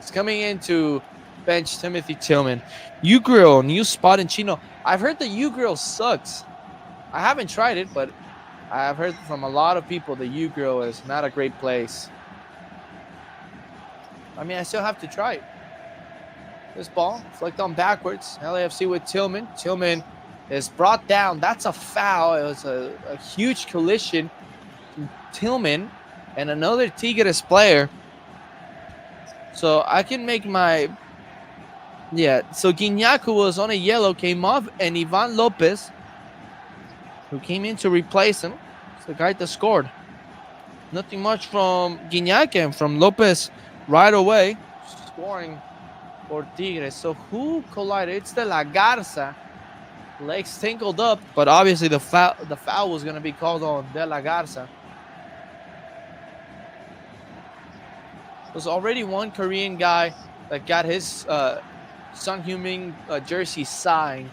is coming in to bench Timothy Tillman. U-Grill, new spot in Chino. I've heard the U-Grill sucks. I haven't tried it, but I've heard from a lot of people the U-Grill is not a great place. I mean, I still have to try it. This ball flicked on backwards. LAFC with Tillman. Tillman is brought down. That's a foul. It was a huge collision. Tillman and another Tigres player. So I can make my... Yeah, so Gignac, who was on a yellow, came off, and Ivan Lopez, who came in to replace him, is the guy that scored. Nothing much from Gignac, and from Lopez right away, scoring for Tigres. So who collided? It's De La Garza. Legs tangled up, but obviously the foul was going to be called on De La Garza. There's already one Korean guy that got his Son Heung-min jersey signed.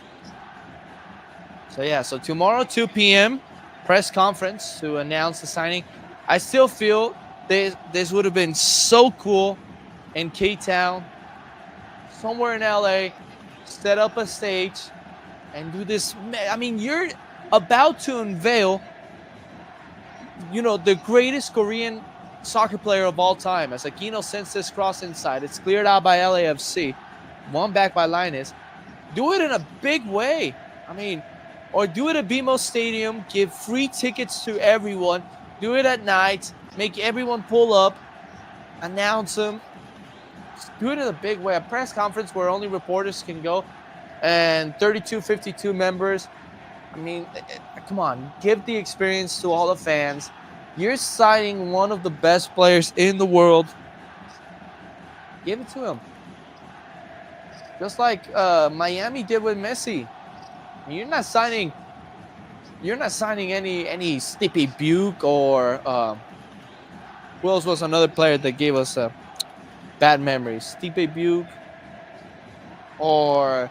So yeah, so tomorrow 2 p.m. press conference to announce the signing. I still feel this would have been so cool in K-Town, somewhere in LA, set up a stage and do this. I mean, you're about to unveil, the greatest Korean soccer player of all time. As Aquino sends this cross inside, it's cleared out by LAFC, won back by Linus. Do it in a big way. I mean, or do it at BMO Stadium, give free tickets to everyone, do it at night, make everyone pull up, announce them. Just do it in a big way. A press conference where only reporters can go, and 52 members. I mean, come on, give the experience to all the fans. You're signing one of the best players in the world. Give it to him. Just like Miami did with Messi. You're not signing any Stipe Buke or who else was another player that gave us bad memories? Stipe Buke or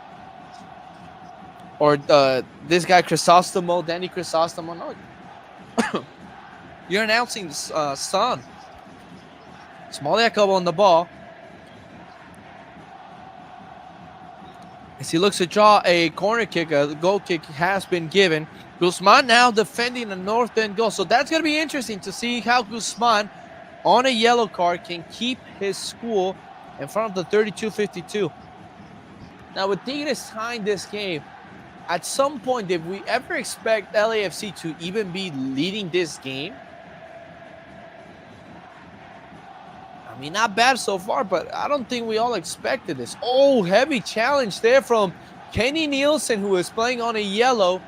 this guy Crisostomo, Danny Crisostomo. No, you're announcing Son. Smoliakov on the ball. As he looks to draw a corner kick, a goal kick has been given. Guzman now defending the north end goal. So that's going to be interesting to see how Guzman, on a yellow card, can keep his school in front of the 32-52. Now, with Tigres tying this game, at some point, did we ever expect LAFC to even be leading this game? I mean, not bad so far, but I don't think we all expected this. Oh, heavy challenge there from Kenny Nielsen, who is playing on a yellow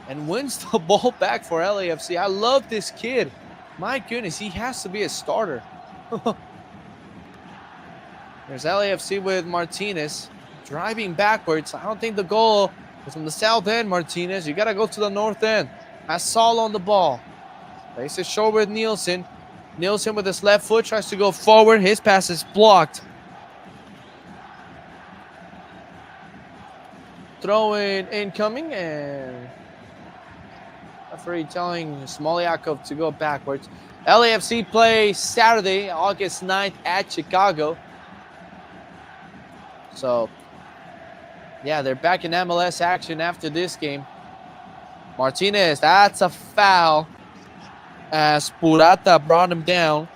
and wins the ball back for LAFC. I love this kid. My goodness, he has to be a starter. There's LAFC with Martinez driving backwards. I don't think the goal was from the south end, Martinez. You got to go to the north end. Has Saul on the ball. Places short with Nielsen. Nielsen with his left foot tries to go forward. His pass is blocked. Throw in incoming, and referee telling Smoliakov to go backwards. LAFC play Saturday, August 9th at Chicago. So, yeah, they're back in MLS action after this game. Martinez, that's a foul, as Purata brought him down.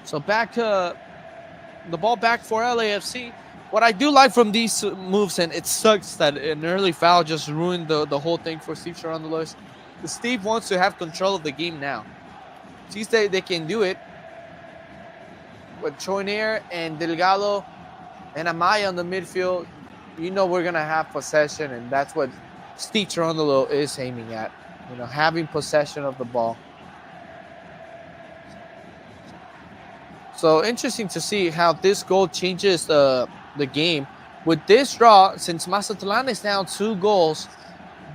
So back to the ball back for LAFC. What I do like from these moves, and it sucks that an early foul just ruined the whole thing for Steve Charandelos. Steve wants to have control of the game now. Sees they can do it with Choinier and Delgado and Amaya on the midfield. You know we're going to have possession, and that's what Steve Cherundolo is aiming at, having possession of the ball. So interesting to see how this goal changes the game. With this draw, since Mazatlan is down 2 goals,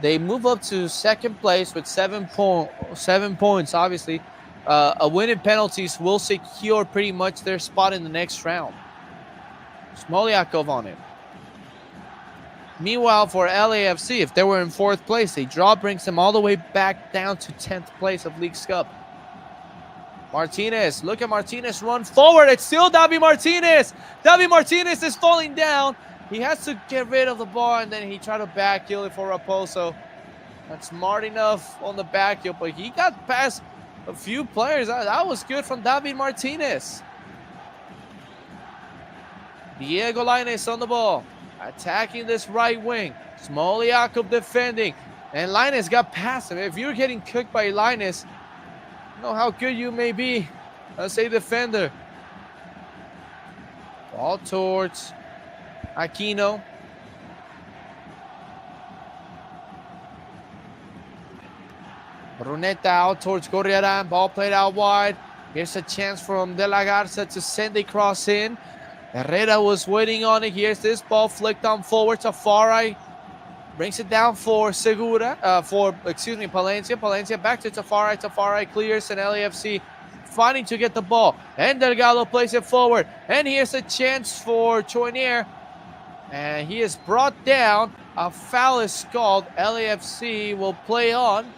they move up to second place with 7 points, obviously. A win in penalties will secure pretty much their spot in the next round. Smoliakov on it. Meanwhile, for LAFC, if they were in 4th place, a draw brings them all the way back down to 10th place of League's Cup. Martinez, look at Martinez run forward. It's still Davi Martinez. Davi Martinez is falling down. He has to get rid of the ball, and then he tried to back heel it for Raposo. That's smart enough on the back heel, but he got past a few players. That was good from Davi Martinez. Diego Lainez on the ball, attacking this right wing. Smoliakov defending, and Lainez got past him. If you're getting cooked by Lainez, you know how good you may be as a defender. Ball towards Aquino. Bruneta out towards Gorriaran. Ball played out wide. Here's a chance from De La Garza to send a cross in. Herrera was waiting on it. Here's this ball flicked on forward to Farai. Brings it down for Palencia. Palencia back to Tafari. Tafari clears, and LAFC fighting to get the ball. And Delgado plays it forward. And here's a chance for Choinier. And he is brought down. A foul is called. LAFC will play on.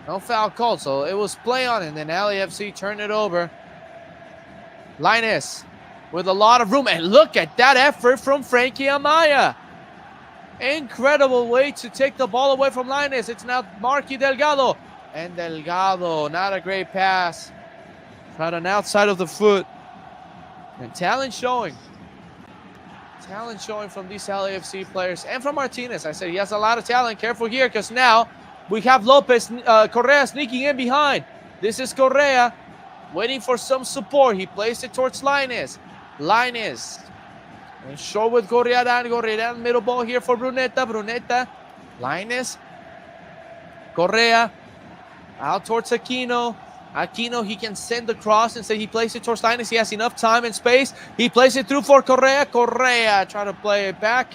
No foul called, so it was play on, and then LAFC turned it over. Linus with a lot of room, and look at that effort from Frankie Amaya. Incredible way to take the ball away from Linus. It's now Marky Delgado. And Delgado, not a great pass. Tried an outside of the foot. And talent showing. Talent showing from these LAFC players and from Martinez. I said he has a lot of talent. Careful here, because now we have Lopez Correa sneaking in behind. This is Correa waiting for some support. He plays it towards Linus. Linus. And short with Gorriarán. Gorriarán, middle ball here for Bruneta. Bruneta. Linus. Correa. Out towards Aquino. Aquino, he can send the cross and say he plays it towards Linus. He has enough time and space. He plays it through for Correa. Correa trying to play it back.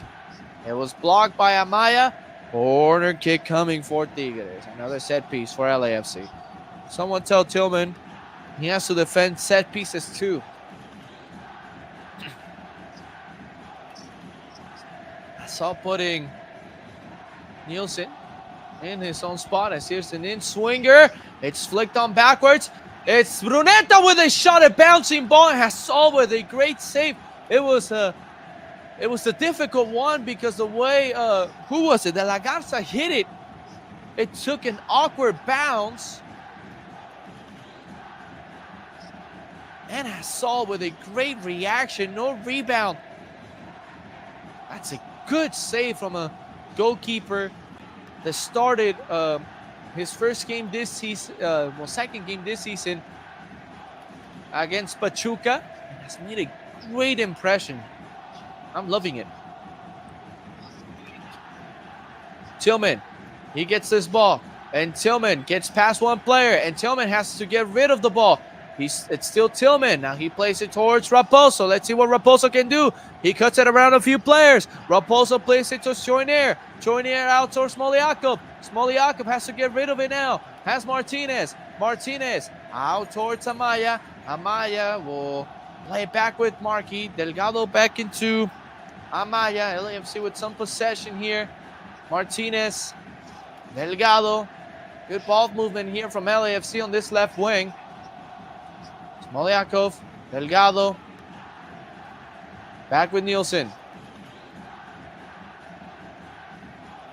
It was blocked by Amaya. Corner kick coming for Tigres. Another set piece for LAFC. Someone tell Tillman he has to defend set pieces too. I saw putting Nielsen in his own spot as here's an in-swinger. It's flicked on backwards. It's Bruneta with a shot at bouncing ball. And Hassall with a great save. It was a difficult one because the way, who was it? De La Garza hit it. It took an awkward bounce. And Hassall with a great reaction. No rebound. That's a good save from a goalkeeper that started his first game this season, second game this season against Pachuca. And has made a great impression. I'm loving it. Tillman, he gets this ball, and Tillman gets past one player, and Tillman has to get rid of the ball. It's still Tillman. Now he plays it towards Raposo. Let's see what Raposo can do. He cuts it around a few players. Raposo plays it to Choinier. Choinier out towards Smoliakov. Smoliakov has to get rid of it now. Has Martinez. Martinez out towards Amaya. Amaya will play it back with Marky. Delgado back into Amaya. LAFC with some possession here. Martinez. Delgado. Good ball movement here from LAFC on this left wing. Smoliakov, Delgado, back with Nielsen.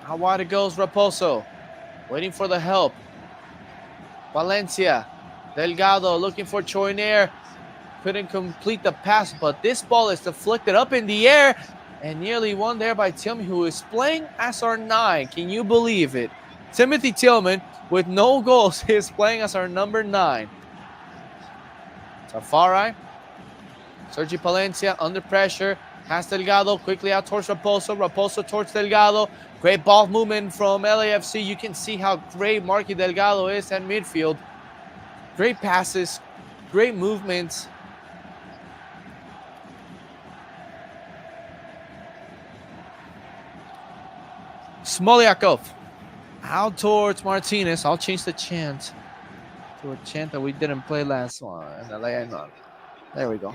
How wide it goes, Raposo, waiting for the help. Valencia, Delgado looking for Choinier, couldn't complete the pass, but this ball is deflected up in the air and nearly won there by Tillman, who is playing as our 9. Can you believe it? Timothy Tillman, with no goals, is playing as our number 9. Safari, Sergi Palencia under pressure, has Delgado quickly out towards Raposo. Raposo towards Delgado. Great ball movement from LAFC. You can see how great Marky Delgado is at midfield. Great passes, great movements. Smoliakov out towards Martinez. I'll change the chant to a chant that we didn't play last one. There we go.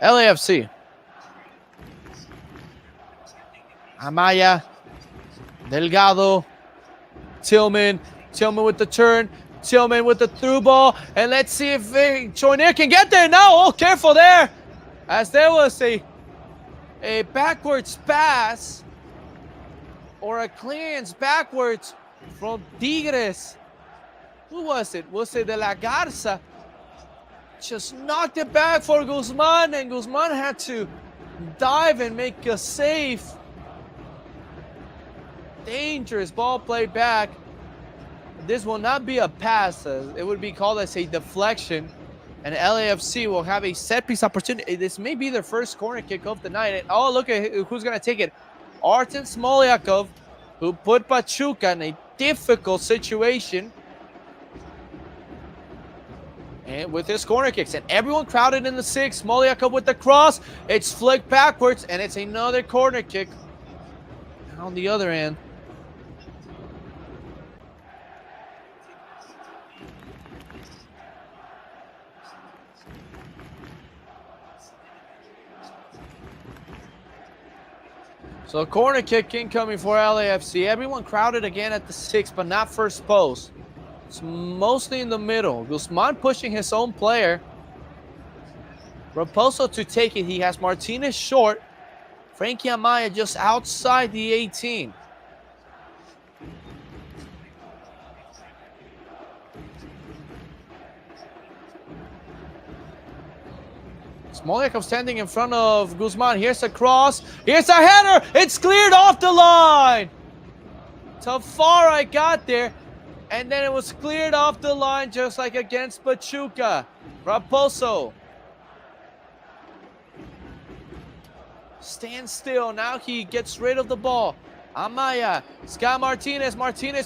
LAFC. Amaya. Delgado. Tillman. Tillman with the turn. Tillman with the through ball. And let's see if Choinier can get there now. Oh, careful there. As there was a backwards pass or a clearance backwards from Tigres. Who was it? Was it De La Garza? Just knocked it back for Guzman, and Guzman had to dive and make a save. Dangerous ball played back. This will not be a pass. It would be called as a deflection, and LAFC will have a set piece opportunity. This may be their first corner kick of the night. And oh, look at who's going to take it. Artem Smoliakov, who put Pachuca in a difficult situation. And with his corner kicks, and everyone crowded in the 6. Smoliakov with the cross. It's flicked backwards, and it's another corner kick on the other end. So corner kick incoming for LAFC. Everyone crowded again at the 6, but not first post. It's mostly in the middle. Guzman pushing his own player. Raposo to take it. He has Martinez short. Frankie Amaya just outside the 18. Smoliakov standing in front of Guzman. Here's a cross. Here's a header. It's cleared off the line. Tafari got there, and then it was cleared off the line just like against Pachuca. Raposo stands still. Now he gets rid of the ball. Amaya, Scott Martinez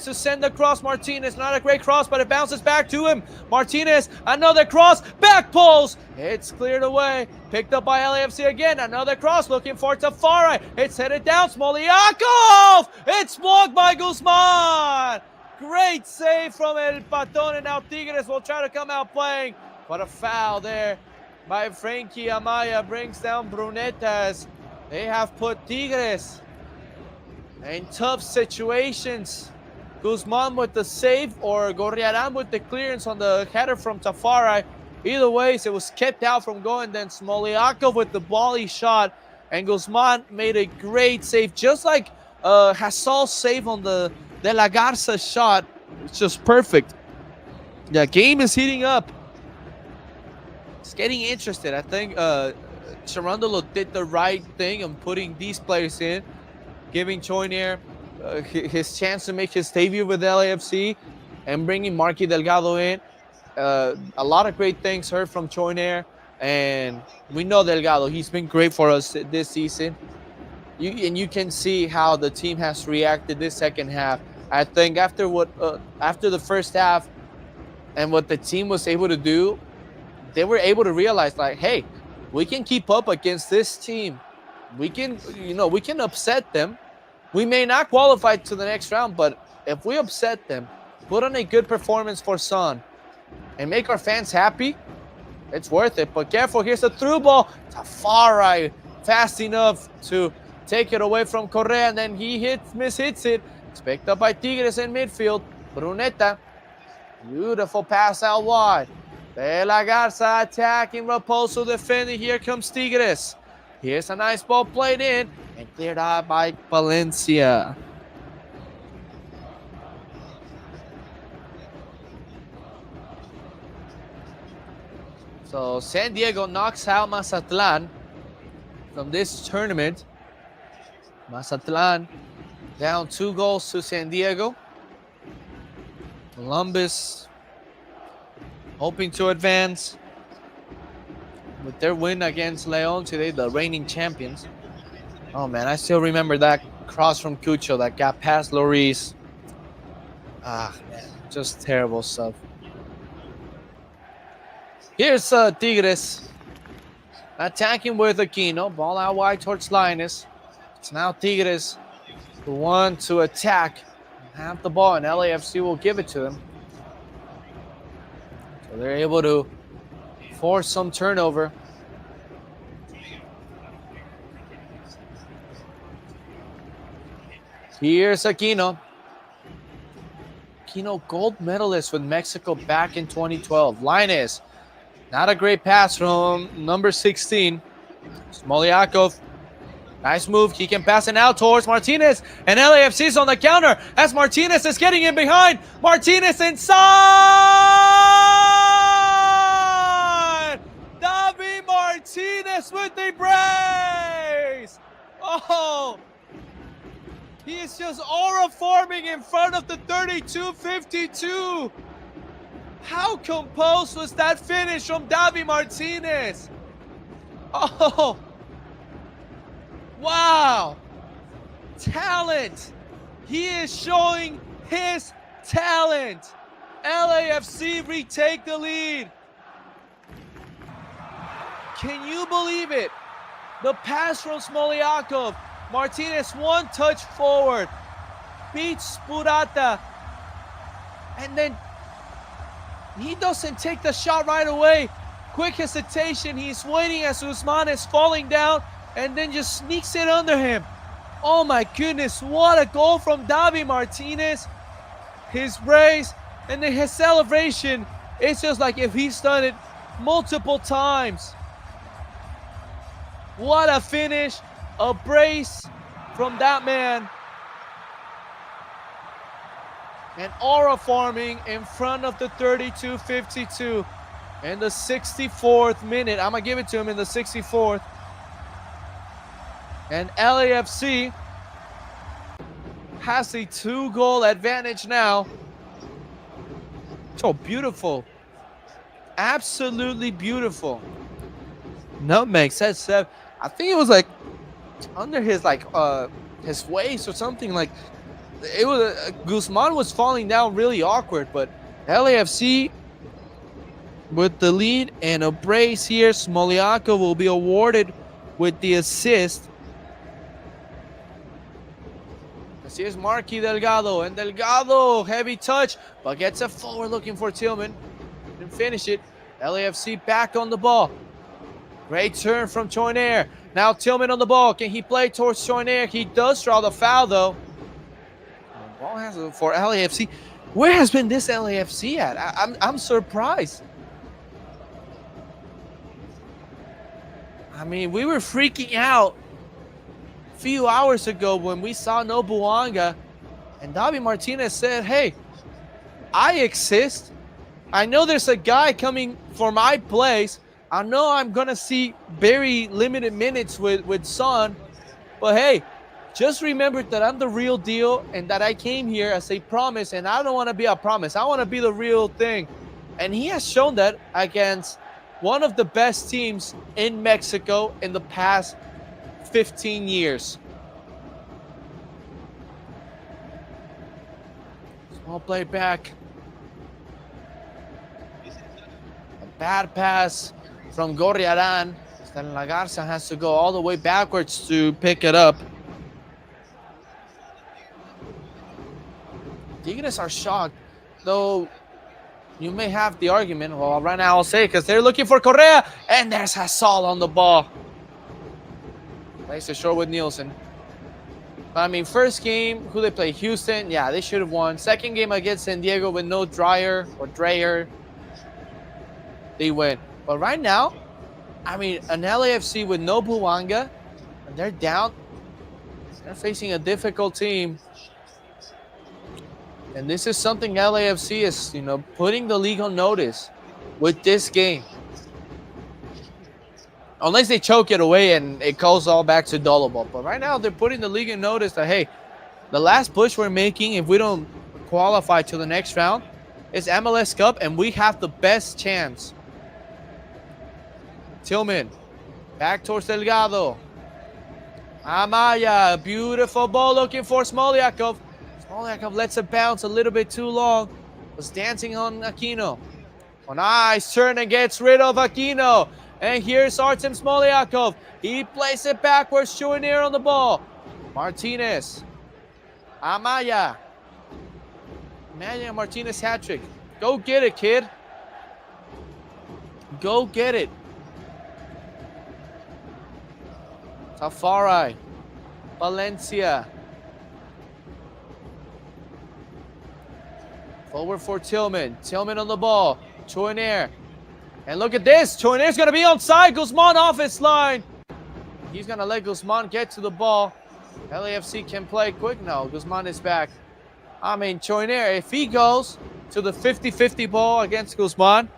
to send the cross. Martinez, not a great cross, but it bounces back to him. Martinez, another cross, back post. It's cleared away. Picked up by LAFC again. Another cross looking for Tafari. It's headed down. Smoliakov. It's blocked by Guzman. Great save from El Patón, and now Tigres will try to come out playing. But a foul there by Frankie Amaya brings down Brunetas. They have put Tigres in tough situations. Guzman with the save or Gorriarán with the clearance on the header from Tafari. Either ways, it was kept out from going. Then Smoliakov with the volley shot, and Guzman made a great save, just like Hasal's save on the De La Garza shot. It's just perfect. The game is heating up. It's getting interested. I think Cherundolo did the right thing in putting these players in, giving Choinier his chance to make his debut with LAFC, and bringing Marky Delgado in. A lot of great things heard from Choinier, and we know Delgado. He's been great for us this season. You can see how the team has reacted this second half. I think after the first half and what the team was able to do, they were able to realize, like, hey, we can keep up against this team. We can upset them. We may not qualify to the next round, but if we upset them, put on a good performance for Son, and make our fans happy, it's worth it. But careful, here's a through ball. Tafari fast enough to take it away from Correa, and then he mishits it. It's picked up by Tigres in midfield. Bruneta, beautiful pass out wide. De La Garza attacking, Raposo defending. Here comes Tigres. Here's a nice ball played in and cleared out by Valencia. So San Diego knocks out Mazatlan from this tournament. Mazatlan down 2 goals to San Diego. Columbus hoping to advance with their win against León today, the reigning champions. Oh man, I still remember that cross from Cucho that got past Lloris. Ah man, just terrible stuff. Here's Tigres attacking with Aquino. Ball out wide towards Linus. It's now Tigres who want to attack, have the ball, and LAFC will give it to them. So they're able to force some turnover. Here's Aquino. Aquino, gold medalist with Mexico back in 2012. Linus, not a great pass from number 16. Smoliakov, nice move. He can pass it out towards Martinez. And LAFC is on the counter as Martinez is getting in behind. Martinez inside! Davi Martinez with the brace! Oh! He is just aura forming in front of the 32-52. How composed was that finish from Davi Martinez? Oh! Wow! Talent! He is showing his talent. LAFC retake the lead. Can you believe it? The pass from Smoliakov. Martinez, one touch forward. Beats Purata. And then he doesn't take the shot right away. Quick hesitation. He's waiting as Usman is falling down, and then just sneaks it under him. Oh my goodness, what a goal from Davi Martinez. His brace and then his celebration. It's just like if he's done it multiple times. What a finish, a brace from that man. And aura farming in front of the 32-52 in the 64th minute. I'm going to give it to him in the 64th. And LAFC has a 2-goal advantage now. So beautiful. Absolutely beautiful. Nutmeg says Seb. I think it was like under his his waist or something. Like it was Guzman was falling down really awkward, but LAFC with the lead and a brace here. Smoliako will be awarded with the assist. Here's Marky Delgado, and Delgado, heavy touch, but gets it forward looking for Tillman. Didn't finish it. LAFC back on the ball. Great turn from Choinair. Now Tillman on the ball. Can he play towards Choinair? He does draw the foul, though. The ball has it for LAFC. Where has been this LAFC at? I'm surprised. I mean, we were freaking out few hours ago when we saw no Buanga, and Davi Martinez said, hey, I exist. I know there's a guy coming for my place. I know I'm gonna see very limited minutes with Son, but hey, just remember that I'm the real deal and that I came here as a promise, and I don't want to be a promise. I want to be the real thing. And he has shown that against one of the best teams in Mexico in the past 15 years. Small play back. A bad pass from Gorriaran. Stan Lagarza has to go all the way backwards to pick it up. Tigres are shocked, though you may have the argument. Well, right now I'll say because they're looking for Correa, and there's Hasal on the ball. Plays it short with Nielsen. But I mean, first game, who they play? Houston. Yeah, they should have won. Second game against San Diego with no Dreyer, they win. But right now, I mean, an LAFC with no Buanga, and they're down. They're facing a difficult team. And this is something LAFC is, putting the league on notice with this game. Unless they choke it away and it goes all back to Dolobal. But right now, they're putting the league in notice that, hey, the last push we're making, if we don't qualify to the next round, is MLS Cup, and we have the best chance. Tillman, back towards Delgado. Amaya, beautiful ball looking for Smoliakov. Smoliakov lets it bounce a little bit too long. Was dancing on Aquino. Oh, nice turn and gets rid of Aquino. And here's Artem Smoliakov. He plays it backwards, Choinair on the ball. Martinez. Amaya. Amaya Martinez hat trick. Go get it, kid. Go get it. Tafari. Valencia. Forward for Tillman. Tillman on the ball. Choinair. And look at this. Choinair's going to be onside. Guzman off his line. He's going to let Guzman get to the ball. LAFC can play quick. No, Guzman is back. I mean, Choinair, if he goes to the 50-50 ball against Guzman,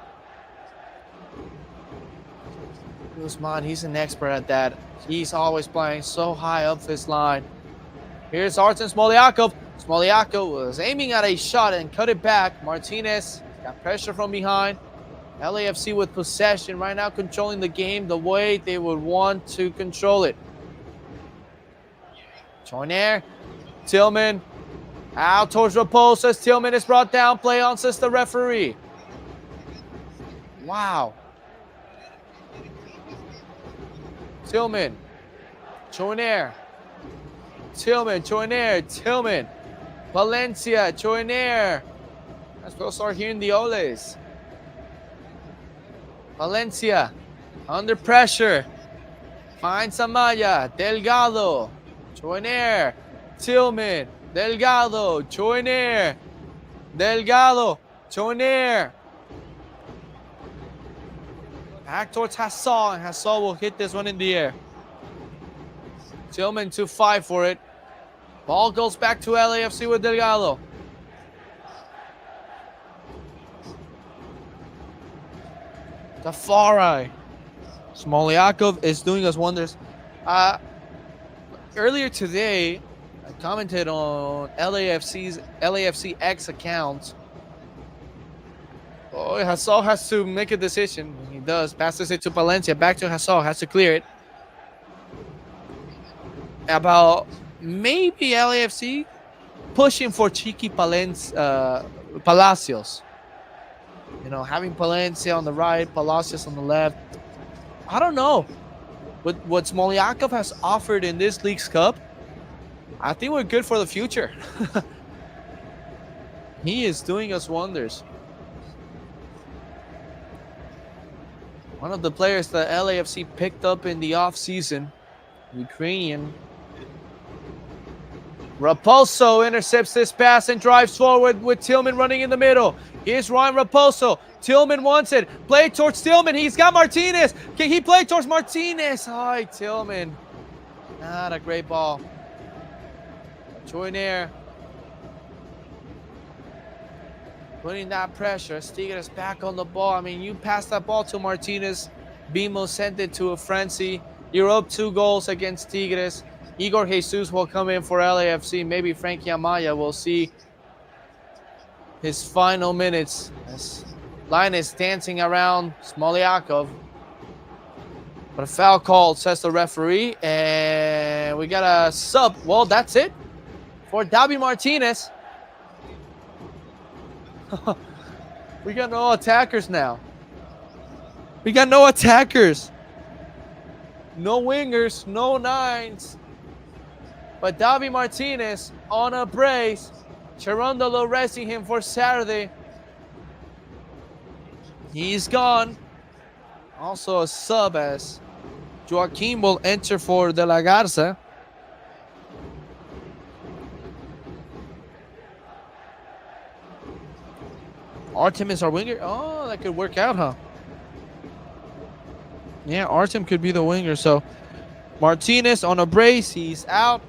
he's an expert at that. He's always playing so high up his line. Here's Artem Smoliakov. Smoliakov was aiming at a shot and cut it back. Martinez got pressure from behind. LAFC with possession right now, controlling the game the way they would want to control it. Choinair, Tillman, out towards Raposa. Tillman is brought down. Play on, says the referee. Wow. Tillman, Choinair, Tillman, Valencia, Choinair. Let's go start hearing the Oles. Valencia, under pressure. Finds Amaya, Delgado. Joyner, Tillman, Delgado, Joyner, Delgado, Joyner. Back towards Hassan, and Hassan will hit this one in the air. Tillman to fight for it. Ball goes back to LAFC with Delgado. Tafari. Smoliakov is doing us wonders. Earlier today, I commented on LAFC X account. Oh, Hassan has to make a decision. He does. Passes it to Palencia. Back to Hassan. Has to clear it. About maybe LAFC pushing for Chiqui Palacios. You know, having Palencia on the right, Palacios on the left. I don't know. But what Smoliakov has offered in this League's Cup, I think we're good for the future. He is doing us wonders. One of the players that LAFC picked up in the offseason, Ukrainian. Raposo intercepts this pass and drives forward with Tillman running in the middle. Here's Ryan Raposo. Tillman wants it. Play towards Tillman. He's got Martinez. Can he play towards Martinez? Hi, Tillman. Not a great ball. Joyner. Putting that pressure. Tigres back on the ball. I mean, you pass that ball to Martinez. Bimo sent it to a frenzy. You're up 2 goals against Tigres. Igor Jesus will come in for LAFC. Maybe Frankie Amaya will see his final minutes as Linus dancing around Smoliakov. But a foul called, says the referee. And we got a sub. Well, that's it for Davi Martinez. We got no attackers now. We got no attackers. No wingers, no nines. But Davi Martinez on a brace. Cherundolo resting him for Saturday. He's gone. Also a sub as Joaquin will enter for De La Garza. Artem is our winger. Oh, that could work out, huh? Yeah, Artem could be the winger. So Martinez on a brace. He's out.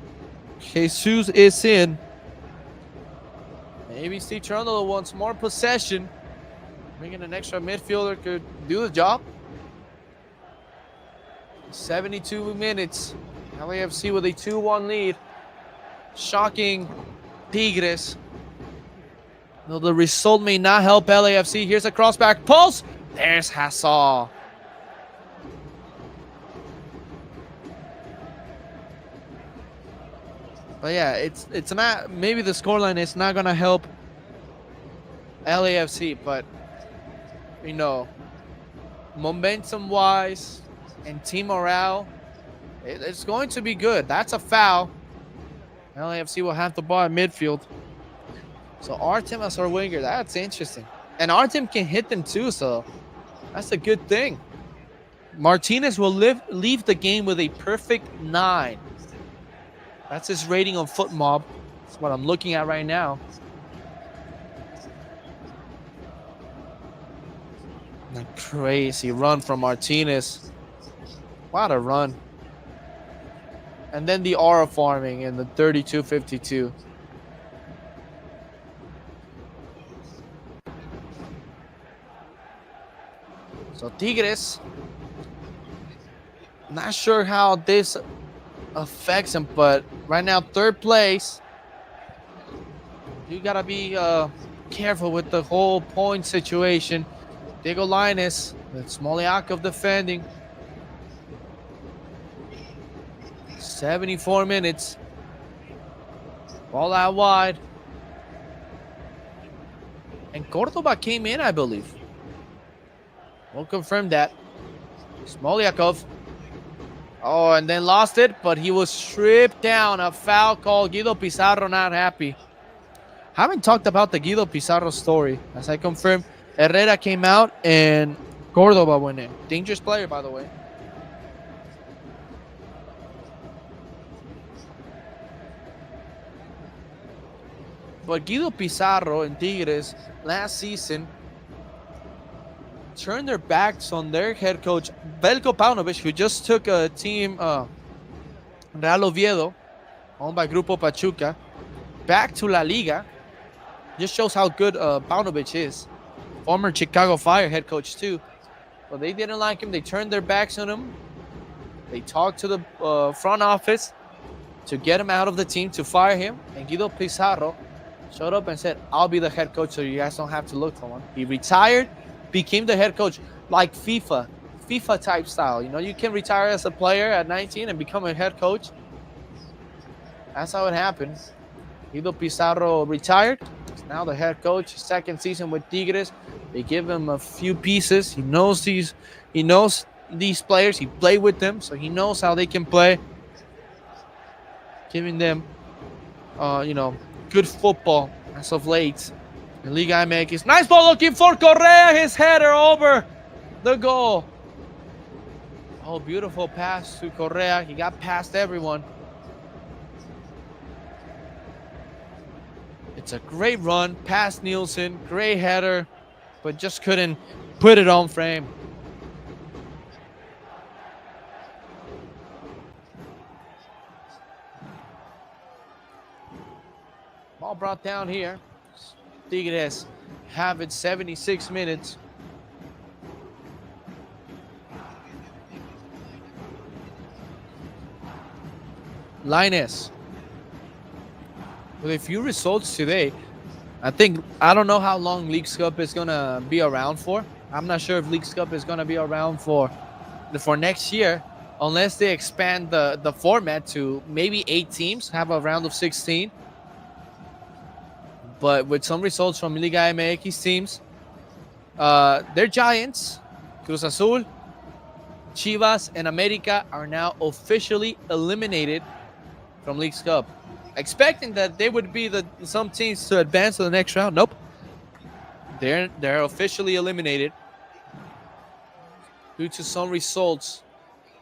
Jesus is in. Maybe Steve Cherundolo wants more possession. Bringing an extra midfielder could do the job. 72 minutes. LAFC with a 2-1 lead. Shocking Tigres. Though the result may not help LAFC. Here's a crossback pulse. There's Hassan. But yeah, it's not, maybe the scoreline is not gonna help LAFC, but you know, momentum wise and team morale, it's going to be good. That's a foul. LAFC will have the ball in midfield. So Artem as our winger, that's interesting. And Artem can hit them too, so that's a good thing. Martinez will leave the game with a perfect 9. That's his rating on FootMob. That's what I'm looking at right now. A crazy run from Martinez. What a run. And then the aura farming in the 32-52. So Tigres, not sure how this affects him, but right now 3rd place. You gotta be careful with the whole point situation. Diego Linus with Smoliakov defending. 74 minutes. Ball out wide. And Cordoba came in, I believe. We'll confirm that. Smoliakov. Oh, and then lost it, but he was stripped down. A foul call. Guido Pizarro not happy. Haven't talked about the Guido Pizarro story. As I confirmed, Herrera came out and Cordoba went in. Dangerous player, by the way. But Guido Pizarro and Tigres last season turned their backs on their head coach, Veljko Paunovic, who just took a team, Real Oviedo, owned by Grupo Pachuca, back to La Liga. Just shows how good Paunovic is. Former Chicago Fire head coach too. But they didn't like him. They turned their backs on him. They talked to the front office to get him out of the team, to fire him. And Guido Pizarro showed up and said, I'll be the head coach so you guys don't have to look for one. He retired, became the head coach, like FIFA type style. You know, you can retire as a player at 19 and become a head coach. That's how it happened. Guido Pizarro retired. He's now the head coach. Second season with Tigres. They give him a few pieces. He knows these players. He played with them, so he knows how they can play. Giving them, good football as of late. And Liga MX. Nice ball looking for Correa. His header over the goal. Oh, beautiful pass to Correa. He got past everyone. It's a great run past Nielsen. Great header, but just couldn't put it on frame. Ball brought down here. Tigres have it 76 minutes. Lainez. With a few results today, I don't know how long Leagues Cup is going to be around for. I'm not sure if Leagues Cup is going to be around for next year, unless they expand the format to maybe 8 teams, have a round of 16. But with some results from Liga MX teams, their giants, Cruz Azul, Chivas, and America are now officially eliminated from Leagues Cup. Expecting that they would be some teams to advance to the next round. Nope. They're officially eliminated due to some results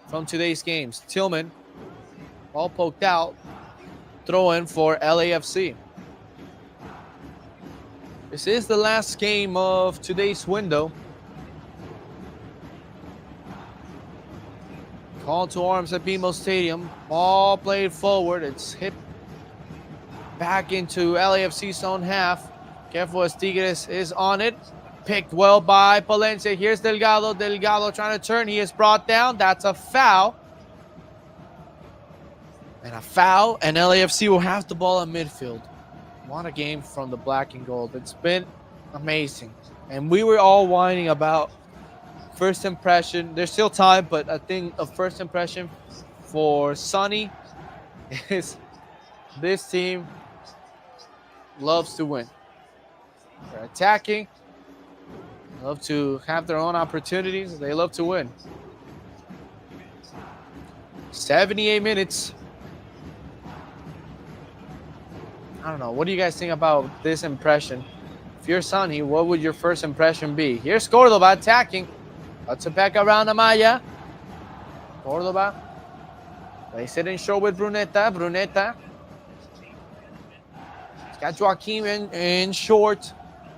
from today's games. Tillman, ball poked out, throw in for LAFC. This is the last game of today's window. Call to arms at BMO Stadium. Ball played forward. It's hit back into LAFC's own half. Careful as Tigres is on it. Picked well by Palencia. Here's Delgado. Delgado trying to turn. He is brought down. That's a foul. And LAFC will have the ball in midfield. What a game from the black and gold. It's been amazing. And we were all whining about first impression. There's still time, but I think a first impression for Sonny is this team loves to win. They're attacking. They love to have their own opportunities. They love to win. 78 minutes. I don't know. What do you guys think about this impression? If you're Sonny, what would your first impression be? Here's Cordoba attacking. Cuts it back around Amaya. Cordoba. Plays it in short with Bruneta. Bruneta. He's got Joaquim in short.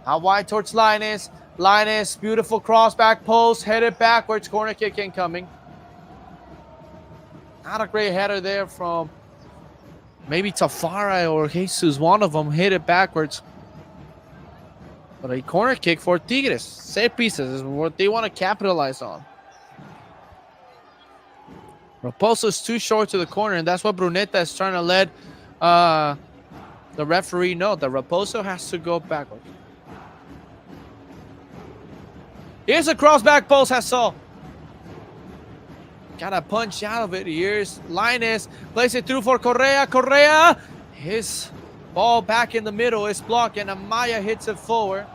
Out wide towards Lainez. Lainez, beautiful cross back post. Headed backwards. Corner kick incoming. Not a great header there from maybe Tafara or Jesus. One of them hit it backwards. But a corner kick for Tigres. Set pieces is what they want to capitalize on. Raposo is too short to the corner, and that's what Bruneta is trying to let the referee know, that Raposo has to go backwards. Here's a cross back post, Hassel. Got a punch out of it. Here's Lainez. Plays it through for Correa. Correa. His ball back in the middle is blocked, and Amaya hits it forward.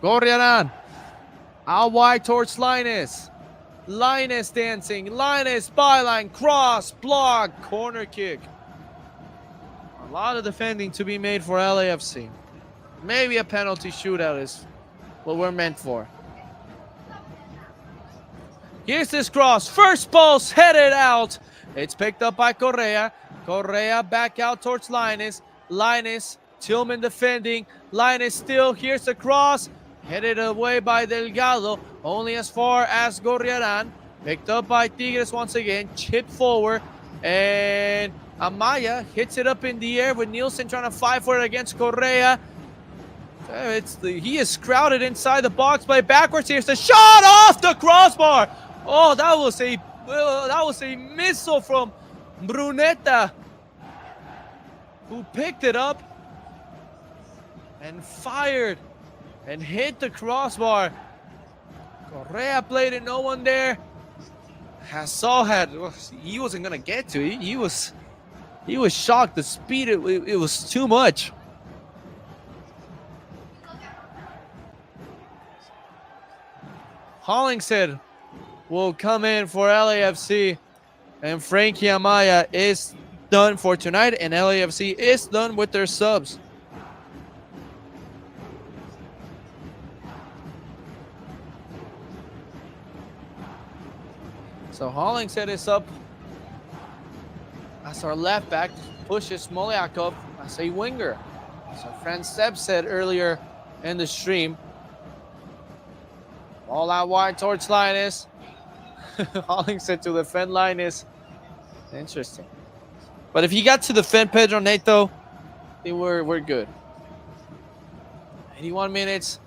Gorriaran. Out wide towards Lainez. Lainez dancing. Lainez byline. Cross. Block. Corner kick. A lot of defending to be made for LAFC. Maybe a penalty shootout is what we're meant for. Here's this cross. First post headed out. It's picked up by Correa. Correa back out towards Linus. Linus, Tillman defending. Linus still, here's the cross. Headed away by Delgado, only as far as Gorriaran. Picked up by Tigres once again, chipped forward. And Amaya hits it up in the air with Nielsen trying to fight for it against Correa. He is crowded inside the box. Play backwards. Here's the shot off the crossbar. Oh, that was a missile from Brunetta, who picked it up and fired and hit the crossbar. Correa played it, no one there. Hassel he wasn't gonna get to it. He was shocked. The speed, it was too much. Hollingshead will come in for LAFC, and Frankie Amaya is done for tonight, and LAFC is done with their subs. So Hollingshead is up as our left back, pushes Smoliakov as a winger. As our friend Seb said earlier in the stream. All out wide towards Linus. Hollingshead to defend Linus. Interesting. But if you got to defend Pedro Neto, I think we're good. 81 minutes.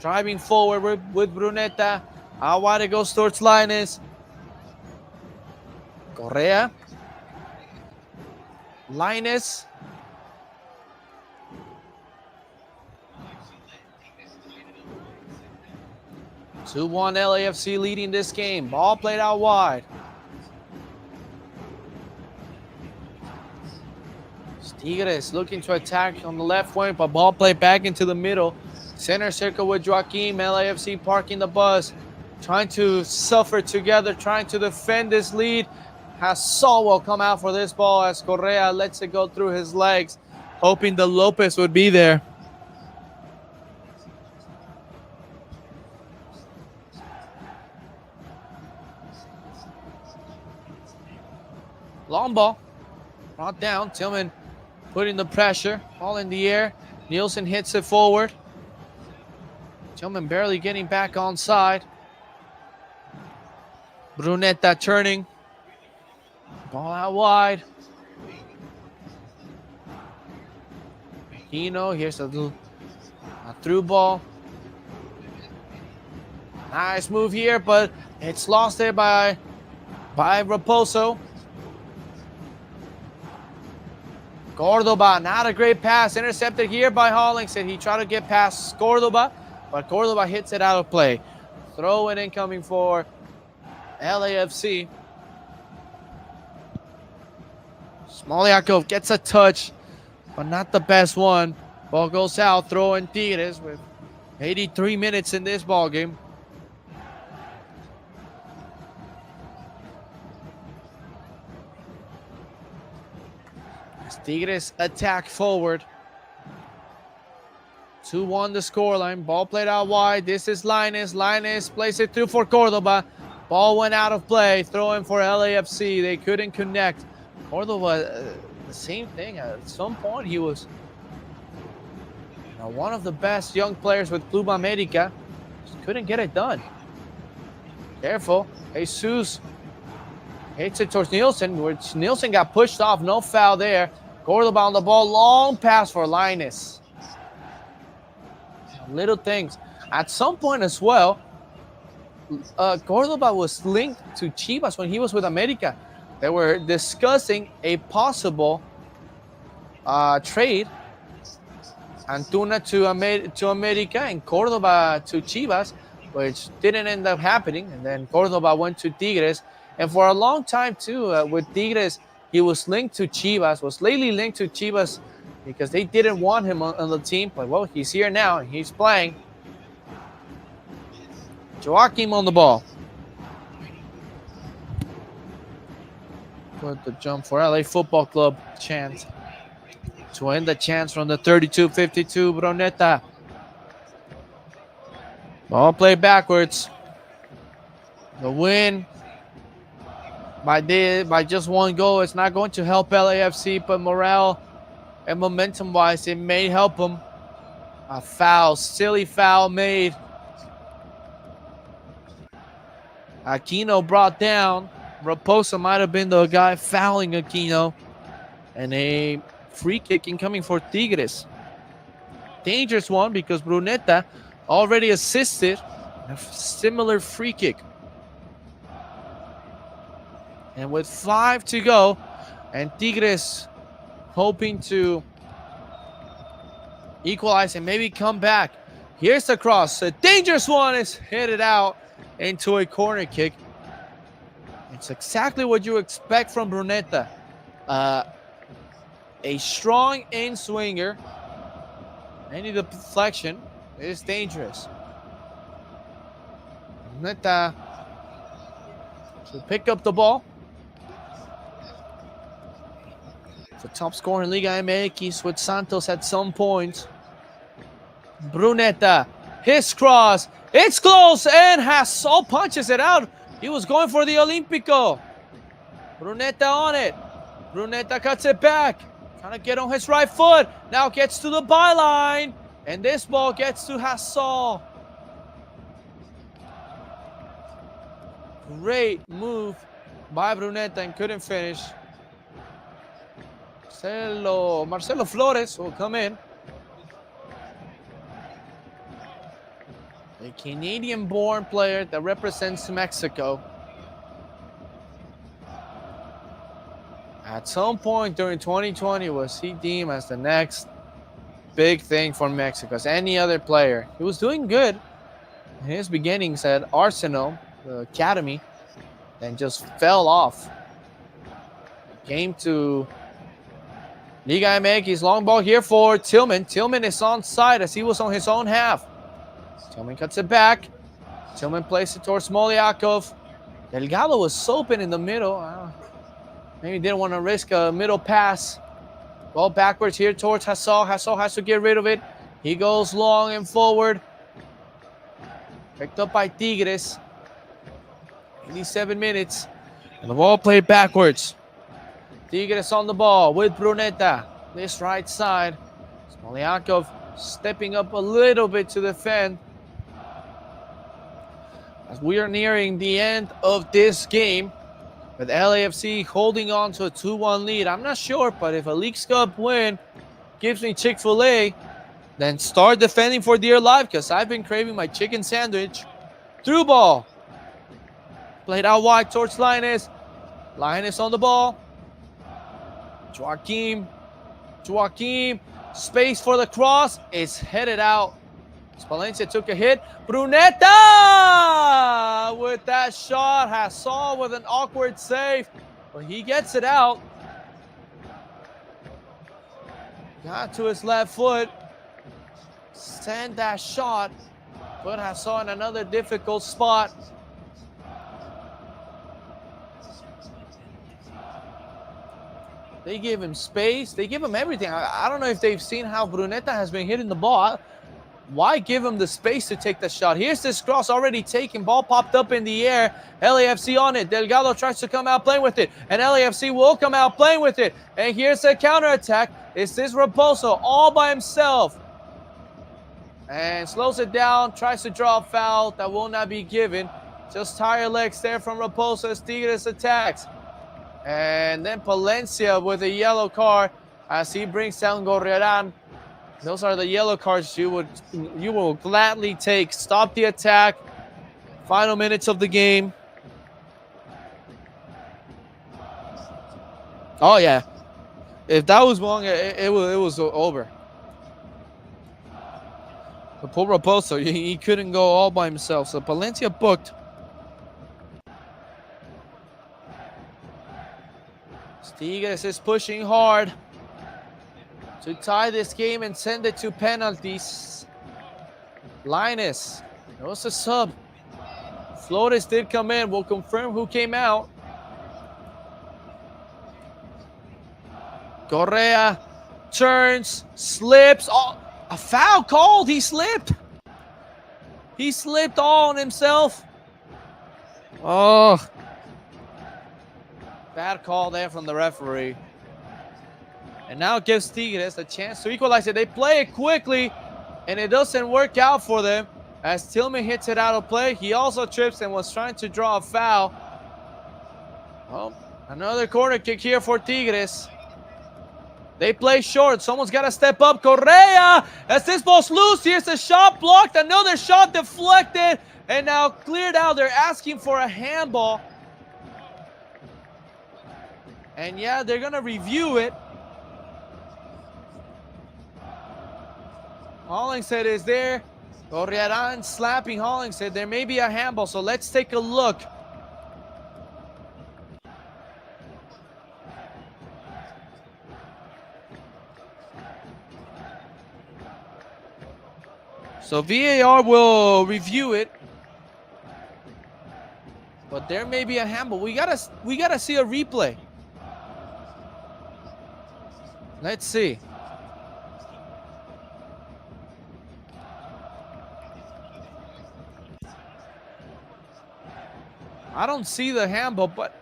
Driving forward with Brunetta. Out wide it goes towards Linus. Correa. Linus. (2-1) LAFC leading this game. Ball played out wide. Tigres looking to attack on the left wing, but ball played back into the middle. Center circle with Joaquim. LAFC parking the bus. Trying to suffer together, trying to defend this lead. Hassel will come out for this ball as Correa lets it go through his legs, hoping the Lopez would be there. Long ball, brought down. Tillman putting the pressure, ball in the air. Nielsen hits it forward. Tillman barely getting back on side. Brunetta turning. Ball out wide. Hino, here's a through ball. Nice move here, but it's lost there by Raposo. Cordoba, not a great pass. Intercepted here by Hollingshead. He tried to get past Cordoba, but Cordoba hits it out of play. Throw it incoming for LAFC. Smoliakov gets a touch, but not the best one. Ball goes out, throw in Tigres with 83 minutes in this ball game. As Tigres attack forward. 2-1 the scoreline. Ball played out wide. This is Linus. Linus plays it through for Cordoba. Ball went out of play. Throw in for LAFC. They couldn't connect. Cordoba, the same thing. At some point, he was one of the best young players with Club America. Just couldn't get it done. Careful. Jesus hits it towards Nielsen, which Nielsen got pushed off. No foul there. Cordoba on the ball. Long pass for Linus. Little things. At some point as well, Cordoba was linked to Chivas when he was with America. They were discussing a possible trade. Antuna to America and Cordoba to Chivas, which didn't end up happening. And then Cordoba went to Tigres. And for a long time, too, with Tigres, he was linked to Chivas, was lately linked to Chivas because they didn't want him on the team. But, well, he's here now and he's playing. Joaquim on the ball. Put the jump for LA Football Club chance. To end the chance from the 32-52, Brunetta. Ball played backwards. The win by just one goal. It's not going to help LAFC, but morale and momentum-wise, it may help them. A foul, silly foul made. Aquino brought down. Raposa might have been the guy fouling Aquino. And a free kick incoming for Tigres. Dangerous one because Brunetta already assisted a similar free kick. And with 5 to go, and Tigres hoping to equalize and maybe come back. Here's the cross. A dangerous one is headed out into a corner kick. It's exactly what you expect from Brunetta. A strong in-swinger. Any deflection is dangerous. Brunetta to pick up the ball. The top scorer in Liga MX with Santos at some point. Brunetta, his cross. It's close and Hassel punches it out. He was going for the Olímpico. Brunetta on it. Brunetta cuts it back. Trying to get on his right foot. Now gets to the byline. And this ball gets to Hassel. Great move by Brunetta and couldn't finish. Marcelo Flores will come in. A Canadian-born player that represents Mexico. At some point during 2020 was he deemed as the next big thing for Mexico as any other player. He was doing good in his beginnings at Arsenal, the academy, and just fell off. Came to Liga MX, long ball here for Tillman. Tillman is onside as he was on his own half. Tillman cuts it back. Tillman plays it towards Smoliakov. Delgado was open in the middle. Maybe didn't want to risk a middle pass. Ball backwards here towards Hassel. Hassel has to get rid of it. He goes long and forward. Picked up by Tigres. 87 minutes. And the ball played backwards. Tigres on the ball with Brunetta. This right side. Smoliakov stepping up a little bit to defend. As we are nearing the end of this game, with LAFC holding on to a 2-1 lead. I'm not sure, but if a Leagues Cup win gives me Chick-fil-A, then start defending for dear life because I've been craving my chicken sandwich. Through ball. Played out wide towards Linus. Linus on the ball. Joaquim. Space for the cross. It's headed out. Valencia took a hit. Brunetta with that shot. Hassel with an awkward save. But he gets it out. Got to his left foot. Send that shot. Put Hassel in another difficult spot. They give him space. They give him everything. I don't know if they've seen how Brunetta has been hitting the ball. Why give him the space to take the shot? Here's this cross already taken. Ball popped up in the air. LAFC on it. Delgado tries to come out playing with it. And LAFC will come out playing with it. And here's a counterattack. It's this Raposo all by himself. And slows it down. Tries to draw a foul. That will not be given. Just tire legs there from Raposo as Tigres attacks. And then Palencia with a yellow card as he brings down Gorriarán. Those are the yellow cards you will gladly take. Stop the attack. Final minutes of the game. Oh yeah, if that was wrong, it was over. But poor Raposo, he couldn't go all by himself. So Palencia booked. Tigres is pushing hard to tie this game and send it to penalties. Linus, there was a sub. Flores did come in. We'll confirm who came out. Correa turns, slips. Oh, a foul called. He slipped. He slipped all on himself. Oh. Bad call there from the referee. And now it gives Tigres a chance to equalize it. They play it quickly, and it doesn't work out for them as Tillman hits it out of play. He also trips and was trying to draw a foul. Well, another corner kick here for Tigres. They play short. Someone's got to step up. Correa, as this ball's loose. Here's a shot blocked. Another shot deflected. And now cleared out. They're asking for a handball. And yeah, they're going to review it. Hollingshead is there. Gorriarán slapping Hollingshead. There may be a handball, so let's take a look. So VAR will review it. But there may be a handball. We gotta see a replay. Let's see. I don't see the handball, but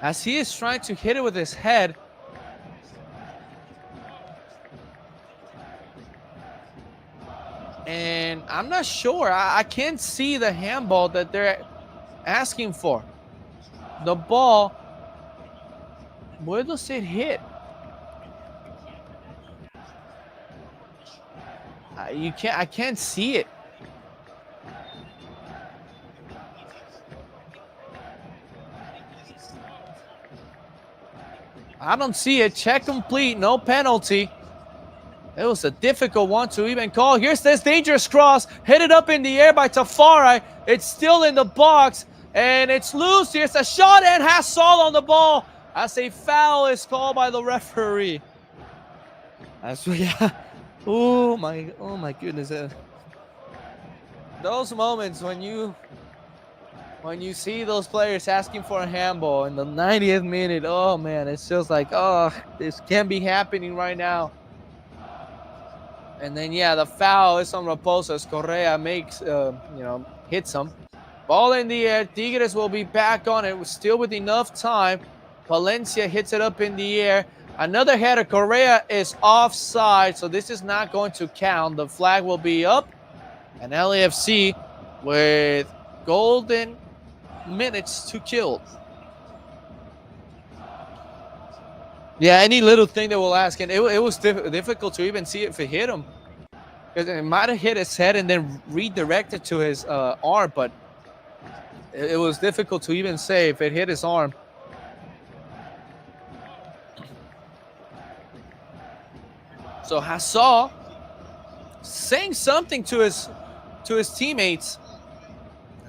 as he is trying to hit it with his head, and I'm not sure. I can't see the handball that they're asking for. The ball, where does it hit? I can't see it. I don't see it. Check complete. No penalty. It was a difficult one to even call. Here's this dangerous cross. Hit it up in the air by Tafari. It's still in the box. And it's loose. Here's a shot and Hassall on the ball. As a foul is called by the referee. Oh my goodness. Those moments when you see those players asking for a handball in the 90th minute, oh man, it's just like, oh, this can't be happening right now. And then yeah, the foul is on Raposo as Correa makes, hits him. Ball in the air. Tigres will be back on it. Still with enough time. Valencia hits it up in the air. Another header. Correa is offside, so this is not going to count. The flag will be up. And LAFC with golden minutes to kill. Yeah, any little thing that we'll ask. And it was difficult to even see if it hit him. Because it might have hit his head and then redirected to his arm. But it was difficult to even say if it hit his arm. So Hassall saying something to his teammates.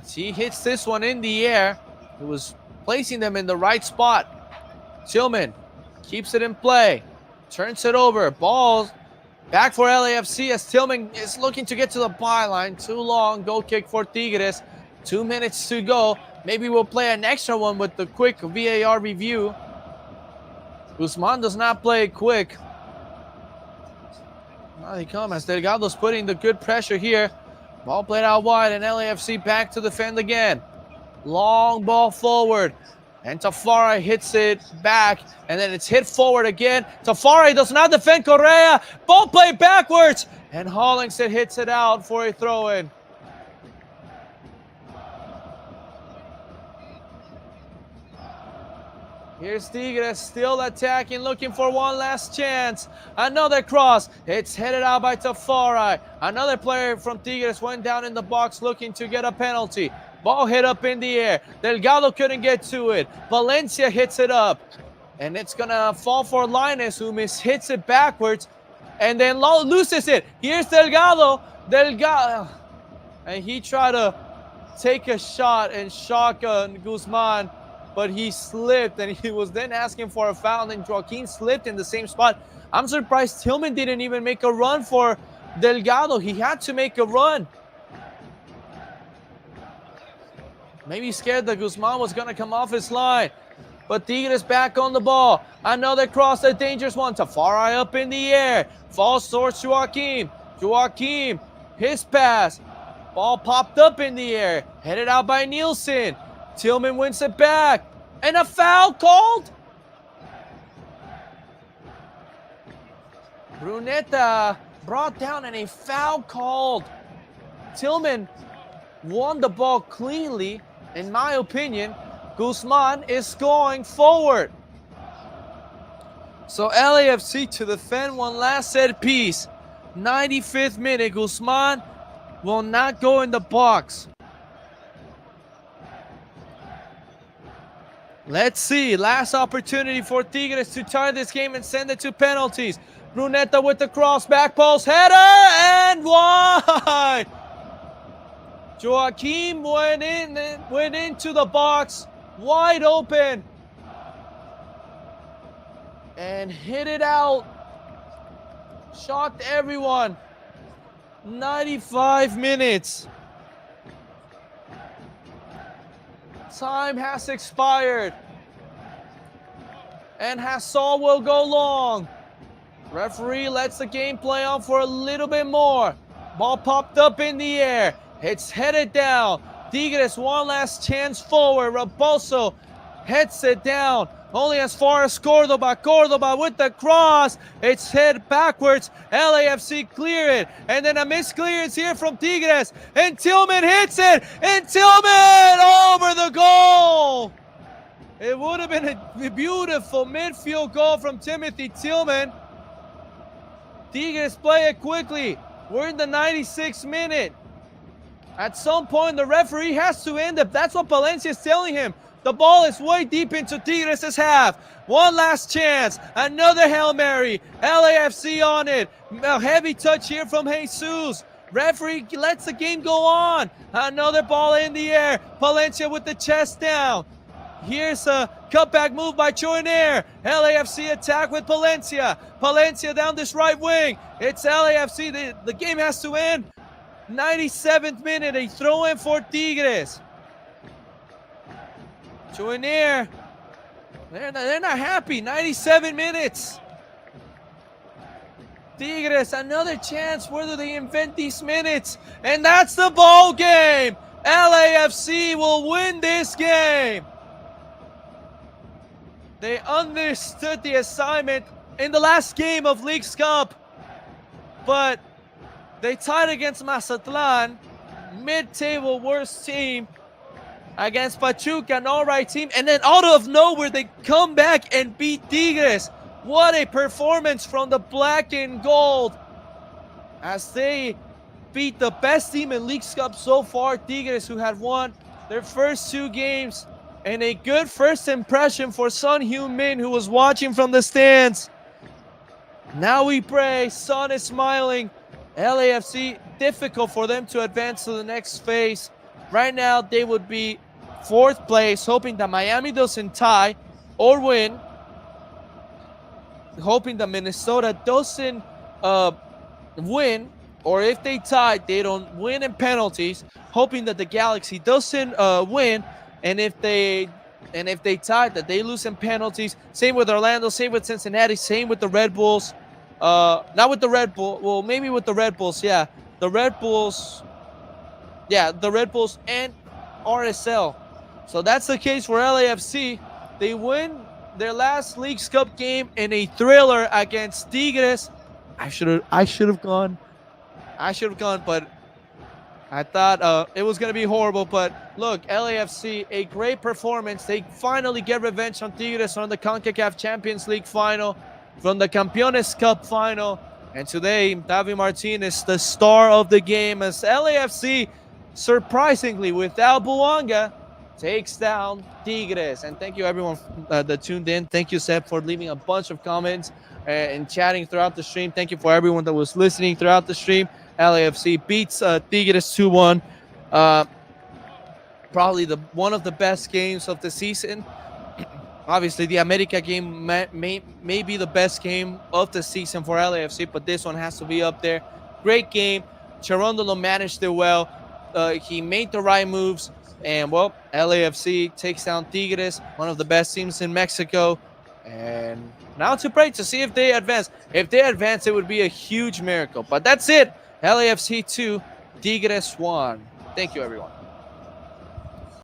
As he hits this one in the air. He was placing them in the right spot. Tillman keeps it in play. Turns it over. Ball back for LAFC as Tillman is looking to get to the byline. Too long. Goal kick for Tigres. 2 minutes to go. Maybe we'll play an extra one with the quick VAR review. Guzman does not play quick. Now they come as Delgado's putting the good pressure here. Ball played out wide and LAFC back to defend again. Long ball forward. And Tafari hits it back. And then it's hit forward again. Tafari does not defend Correa. Ball played backwards. And Hollingshead hits it out for a throw-in. Here's Tigres still attacking, looking for one last chance. Another cross. It's headed out by Tafari. Another player from Tigres went down in the box looking to get a penalty. Ball hit up in the air. Delgado couldn't get to it. Valencia hits it up. And it's going to fall for Linus, who hits it backwards. And then loses it. Here's Delgado. And he tried to take a shot and shock Guzman. But he slipped, and he was then asking for a foul, and Joaquin slipped in the same spot. I'm surprised Tillman didn't even make a run for Delgado. He had to make a run. Maybe scared that Guzman was going to come off his line. But Tigres back on the ball. Another cross, a dangerous one. Tafari up in the air. Falls towards Joaquin. Joaquin, his pass. Ball popped up in the air. Headed out by Nielsen. Tillman wins it back. And a foul called? Bruneta brought down and a foul called. Tillman won the ball cleanly, in my opinion. Guzman is going forward. So LAFC to defend one last set piece. 95th minute, Guzman will not go in the box. Let's see, last opportunity for Tigres to tie this game and send it to penalties. Bruneta with the cross, back post, header, and wide. Joaquim went into the box, wide open, and hit it out. Shocked everyone. 95 minutes. Time has expired. And Hassall will go long. Referee lets the game play on for a little bit more. Ball popped up in the air. It's headed down. Tigres one last chance forward. Raposo heads it down. Only as far as Cordoba. Cordoba with the cross. It's hit backwards. LAFC clear it. And then a misclearance here from Tigres. And Tillman hits it. And Tillman over the goal. It would have been a beautiful midfield goal from Timothy Tillman. Tigres play it quickly. We're in the 96th minute. At some point, the referee has to end it. That's what Palencia is telling him. The ball is way deep into Tigres' half. One last chance. Another Hail Mary. LAFC on it. A heavy touch here from Jesus. Referee lets the game go on. Another ball in the air. Palencia with the chest down. Here's a cutback move by Choinair. LAFC attack with Palencia. Palencia down this right wing. It's LAFC. The game has to end. 97th minute. A throw in for Tigres. Choinair. They're not happy. 97 minutes. Tigres, another chance. Where do they invent these minutes? And that's the ball game. LAFC will win this game. They understood the assignment in the last game of League's Cup, but they tied against Mazatlan, mid-table worst team, against Pachuca, an all-right team, and then out of nowhere they come back and beat Tigres. What a performance from the black and gold as they beat the best team in League's Cup so far, Tigres, who had won their first two games. And a good first impression for Son Heung-min, who was watching from the stands. Now we pray. Son is smiling. LAFC, difficult for them to advance to the next phase. Right now, they would be fourth place, hoping that Miami doesn't tie or win. Hoping that Minnesota doesn't win. Or if they tie, they don't win in penalties. Hoping that the Galaxy doesn't win. And if they tie, that they lose in penalties. Same with Orlando, same with Cincinnati, same with the Red Bulls. Not with the Red Bull. Well, maybe with the Red Bulls, yeah. The Red Bulls and RSL. So that's the case for LAFC. They win their last League's Cup game in a thriller against Tigres. I should have gone, but I thought it was going to be horrible, but look, LAFC, a great performance. They finally get revenge on Tigres on the CONCACAF Champions League final, from the Campeones Cup final. And today, Davi Martinez, the star of the game, as LAFC, surprisingly, without Buanga, takes down Tigres. And thank you, everyone that tuned in. Thank you, Seb, for leaving a bunch of comments and chatting throughout the stream. Thank you for everyone that was listening throughout the stream. LAFC beats Tigres 2-1. Probably one of the best games of the season. Obviously, the America game may be the best game of the season for LAFC, but this one has to be up there. Great game. Cherondolo managed it well. He made the right moves. And, well, LAFC takes down Tigres, one of the best teams in Mexico. And now to pray to see if they advance. If they advance, it would be a huge miracle. But that's it. LAFC 2, Tigres 1. Thank you, everyone.